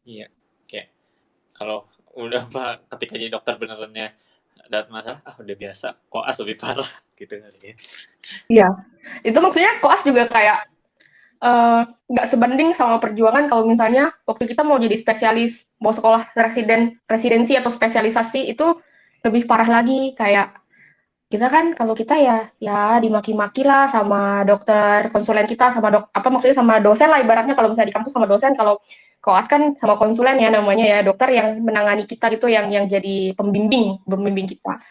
Iya, kayak kalau udah ketika jadi dokter benerannya dapat masalah, udah biasa, koas lebih parah gitu kali ya. Iya, itu maksudnya koas juga kayak nggak sebanding sama perjuangan. Kalau misalnya waktu kita mau jadi spesialis, mau sekolah residensi atau spesialisasi, itu lebih parah lagi. Kayak kita kan, kalau kita ya dimaki-maki lah sama dokter konsulen kita, maksudnya sama dosen lah ibaratnya, kalau misalnya di kampus sama dosen. Kalau koas kan sama konsulen ya namanya ya, dokter yang menangani kita gitu, yang jadi pembimbing kita.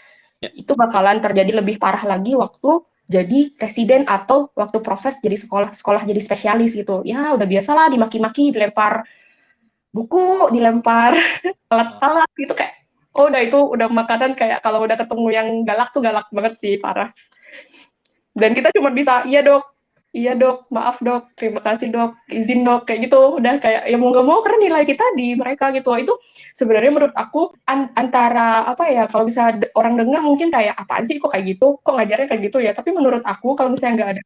Itu bakalan terjadi lebih parah lagi waktu jadi residen atau waktu proses jadi sekolah jadi spesialis gitu. Ya udah biasalah dimaki-maki, dilempar buku, dilempar alat-alat gitu, kayak Oh, udah itu udah makanan kayak kalau udah ketemu yang galak tuh galak banget sih, parah. Dan kita cuma bisa, iya dok, maaf dok, terima kasih dok, izin dok, kayak gitu. Udah kayak, ya mau nggak mau karena nilai kita di mereka gitu. Itu sebenarnya menurut aku antara, apa ya, kalau bisa orang dengar mungkin kayak, apaan sih kok kayak gitu, kok ngajarnya kayak gitu ya. Tapi menurut aku kalau misalnya nggak ada,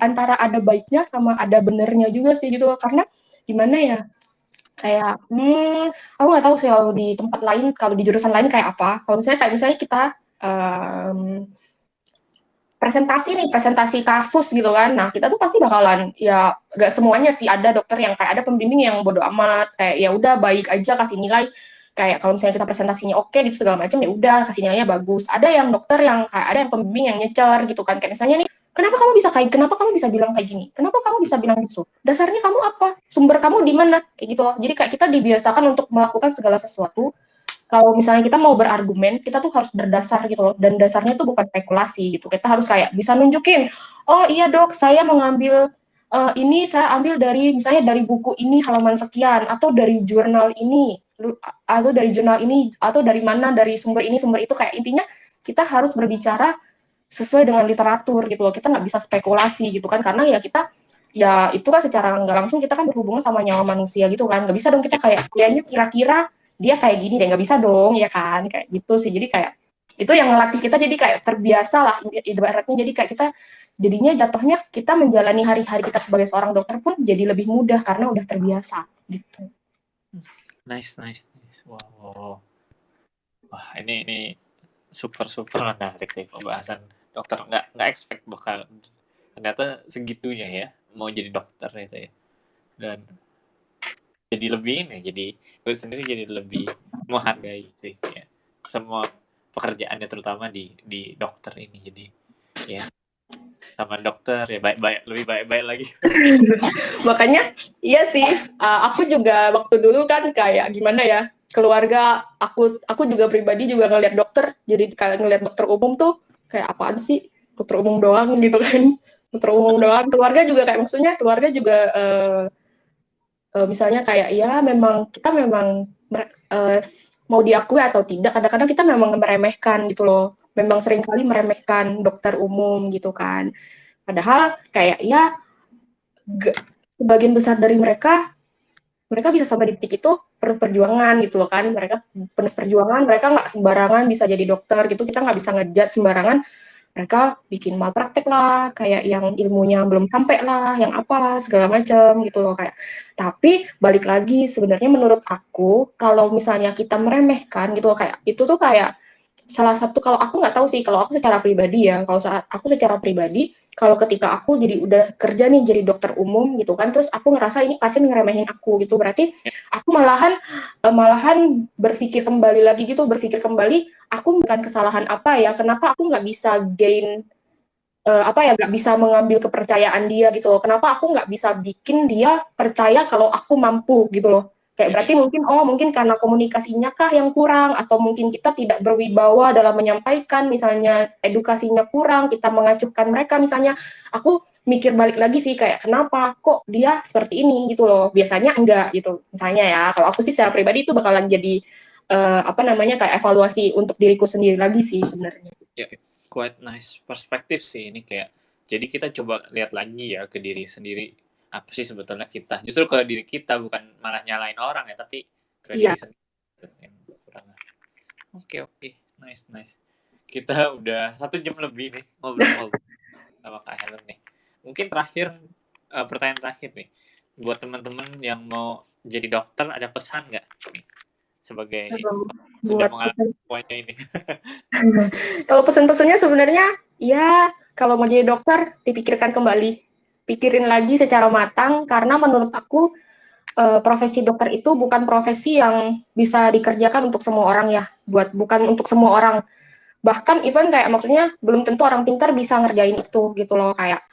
antara ada baiknya sama ada benernya juga sih gitu. Karena gimana ya, kayak, aku nggak tahu sih kalau di tempat lain, kalau di jurusan lain kayak apa. Kalau misalnya kita presentasi kasus gitu kan. Nah, kita tuh pasti bakalan, ya gak semuanya sih, ada dokter yang kayak ada pembimbing yang bodo amat, kayak ya udah baik aja kasih nilai. Kayak kalau misalnya kita presentasinya oke gitu segala macam, ya udah kasih nilainya bagus. Ada yang dokter yang kayak ada yang pembimbing yang nyecer gitu kan. Kayak misalnya nih, kenapa kamu bisa bilang kayak gini? Kenapa kamu bisa bilang gitu? Dasarnya kamu apa? Sumber kamu di mana? Kayak gitu loh. Jadi kayak kita dibiasakan untuk melakukan segala sesuatu. Kalau misalnya kita mau berargumen, kita tuh harus berdasar gitu loh. Dan dasarnya tuh bukan spekulasi gitu. Kita harus kayak bisa nunjukin, oh iya dok, saya mengambil ini, saya ambil dari misalnya dari buku ini halaman sekian, atau dari jurnal ini, atau dari jurnal ini, atau dari mana, dari sumber ini, sumber itu. Kayak intinya kita harus berbicara sesuai dengan literatur gitu loh. Kita nggak bisa spekulasi gitu kan, karena ya kita, ya itu kan secara nggak langsung kita kan berhubungan sama nyawa manusia gitu kan. Nggak bisa dong kita kayak, kayaknya kira-kira dia kayak gini deh, nggak bisa dong ya kan, kayak gitu sih. Jadi kayak itu yang ngelatih kita jadi kayak terbiasa lah ibaratnya. Jadi kayak kita jadinya jatuhnya kita menjalani hari-hari kita sebagai seorang dokter pun jadi lebih mudah karena udah terbiasa gitu. Nice. Wow. Wah, ini super menarik sih pembahasan dokter. Nggak expect bakal ternyata segitunya ya mau jadi dokter itu ya. Dan jadi lebih ini, jadi gue sendiri jadi lebih menghargai sih ya semua pekerjaannya, terutama di dokter ini. Jadi ya sama dokter ya lebih baik lagi. Makanya iya sih, aku juga waktu dulu kan kayak gimana ya, keluarga aku juga pribadi juga ngeliat dokter, jadi kayak ngeliat dokter umum tuh kayak apaan sih, dokter umum doang gitu kan. Dokter umum doang. Keluarga juga kayak, maksudnya keluarga juga misalnya kayak ya memang kita memang mau diakui atau tidak, kadang-kadang kita memang meremehkan gitu loh. Memang seringkali meremehkan dokter umum gitu kan. Padahal kayak ya sebagian besar dari mereka bisa sampai di titik itu perlu perjuangan gitu loh kan. Mereka penuh perjuangan, mereka nggak sembarangan bisa jadi dokter gitu. Kita nggak bisa ngejudge sembarangan. Mereka bikin malpraktek lah, kayak yang ilmunya belum sampai lah, yang apalah segala macam gitu loh kayak. Tapi balik lagi, sebenarnya menurut aku kalau misalnya kita meremehkan gitu loh, kayak itu tuh kayak salah satu, kalau aku nggak tahu sih, kalau aku secara pribadi ya, kalau aku secara pribadi, kalau ketika aku jadi udah kerja nih jadi dokter umum gitu kan, terus aku ngerasa ini pasien ngeremehin aku gitu, berarti aku malahan berpikir kembali lagi gitu, aku bukan kesalahan apa ya, kenapa aku nggak bisa gain nggak bisa mengambil kepercayaan dia gitu loh, kenapa aku nggak bisa bikin dia percaya kalau aku mampu gitu loh. Kayak berarti mungkin karena komunikasinya kah yang kurang, atau mungkin kita tidak berwibawa dalam menyampaikan, misalnya edukasinya kurang, kita mengacuhkan mereka misalnya. Aku mikir balik lagi sih kayak kenapa kok dia seperti ini gitu loh, biasanya enggak gitu misalnya ya. Kalau aku sih secara pribadi itu bakalan jadi kayak evaluasi untuk diriku sendiri lagi sih sebenarnya. Ya, quite nice perspektif sih ini. Kayak jadi kita coba lihat lagi ya ke diri sendiri, apa sih sebetulnya kita, justru ke diri kita, bukan malah nyalain orang ya, tapi ke diri sendiri. Oke, nice. Kita udah 1 jam lebih nih ngobrol sama Kak Helen nih. Mungkin pertanyaan terakhir nih, buat teman-teman yang mau jadi dokter, ada pesan nggak nih sebagai sudah mengalami semuanya ini? Kalau pesan-pesannya sebenarnya ya, kalau mau jadi dokter dipikirkan kembali, pikirin lagi secara matang, karena menurut aku profesi dokter itu bukan profesi yang bisa dikerjakan untuk semua orang ya, bukan untuk semua orang. Bahkan even kayak maksudnya belum tentu orang pintar bisa ngerjain itu gitu loh. Kayak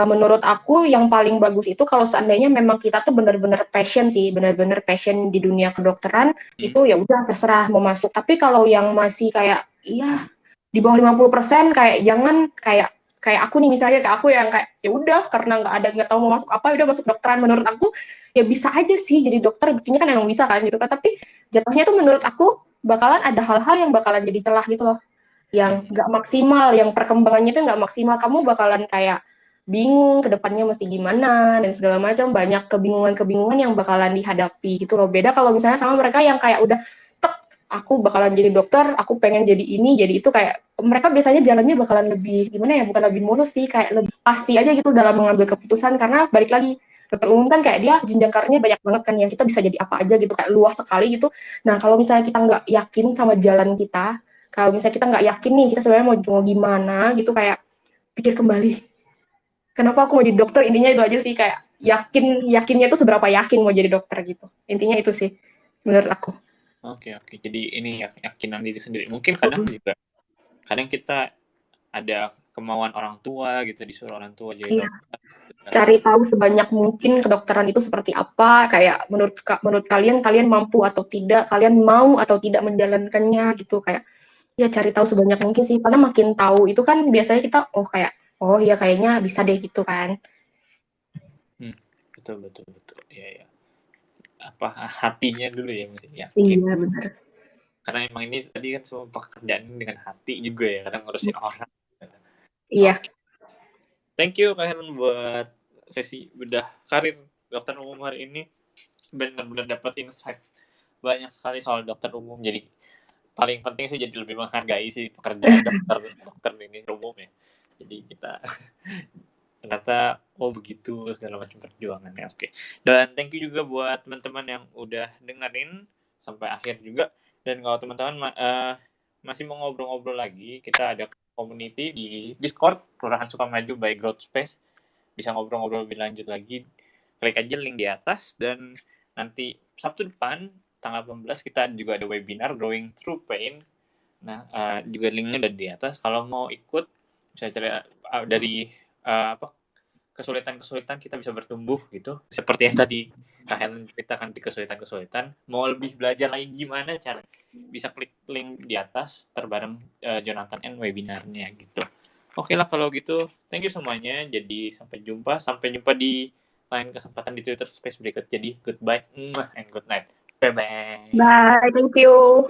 menurut aku yang paling bagus itu kalau seandainya memang kita tuh benar-benar passion di dunia kedokteran, itu ya udah terserah mau masuk. Tapi kalau yang masih kayak di bawah 50%, kayak jangan kayak aku nih misalnya, kayak aku yang kayak ya udah karena nggak tahu mau masuk apa, udah masuk dokteran. Menurut aku ya bisa aja sih jadi dokter, buktinya kan emang bisa kan gitu kan, tapi jatuhnya tuh menurut aku bakalan ada hal-hal yang bakalan jadi celah gitu loh, yang nggak maksimal, yang perkembangannya itu nggak maksimal. Kamu bakalan kayak bingung ke depannya mesti gimana dan segala macam, banyak kebingungan-kebingungan yang bakalan dihadapi gitu loh. Beda kalau misalnya sama mereka yang kayak udah tek, aku bakalan jadi dokter, aku pengen jadi ini, jadi itu, kayak mereka biasanya jalannya bakalan lebih gimana ya, bukan lebih mulus sih, kayak lebih pasti aja gitu dalam mengambil keputusan, karena balik lagi dokter umum kan kayak dia jenjang karirnya banyak banget kan, yang kita bisa jadi apa aja gitu, kayak luas sekali gitu. Nah kalau misalnya kita nggak yakin sama jalan kita, kalau misalnya kita nggak yakin nih kita sebenarnya mau gimana gitu, kayak pikir kembali, kenapa aku mau jadi dokter, intinya itu aja sih, kayak yakinnya itu seberapa yakin mau jadi dokter gitu, intinya itu sih menurut aku. Oke, jadi ini ya keyakinan diri sendiri. Mungkin kadang kita ada kemauan orang tua gitu, disuruh orang tua jadi Iya. dokter. Cari tahu sebanyak mungkin kedokteran itu seperti apa, kayak menurut kalian mampu atau tidak, kalian mau atau tidak menjalankannya gitu, kayak ya cari tahu sebanyak mungkin sih, karena makin tahu itu kan biasanya kita oh ya kayaknya bisa deh gitu kan. Betul. Ya. Apa hatinya dulu ya maksudnya. Iya benar. Karena emang ini tadi kan semua pekerjaan dengan hati juga ya, kadang ngurusin orang. Iya. Okay. Thank you Kak Helen buat sesi bedah karir dokter umum hari ini. Benar-benar dapat insight banyak sekali soal dokter umum. Jadi paling penting sih jadi lebih menghargai sih pekerjaan dokter ini umum ya. Jadi kita ternyata begitu segala macam perjuangannya. Oke. Dan thank you juga buat teman-teman yang udah dengerin sampai akhir juga. Dan kalau teman-teman masih mau ngobrol-ngobrol lagi, kita ada community di Discord Kelurahan Sukamaju by Growth Space. Bisa ngobrol-ngobrol lebih lanjut lagi. Klik aja link di atas, dan nanti Sabtu depan tanggal 18 kita juga ada webinar Growing Through Pain. Nah, juga linknya ada di atas. Kalau mau ikut bisa cari dari kesulitan-kesulitan kita bisa bertumbuh gitu. Seperti yang tadi Kak Helen ceritakan, di kesulitan-kesulitan. Mau lebih belajar lagi gimana cara, bisa klik link di atas terbareng Jonathan and webinarnya gitu. Oke lah kalau gitu. Thank you semuanya. Jadi sampai jumpa di lain kesempatan di Twitter Space berikut. Jadi goodbye and good night. Bye-bye. Bye, thank you.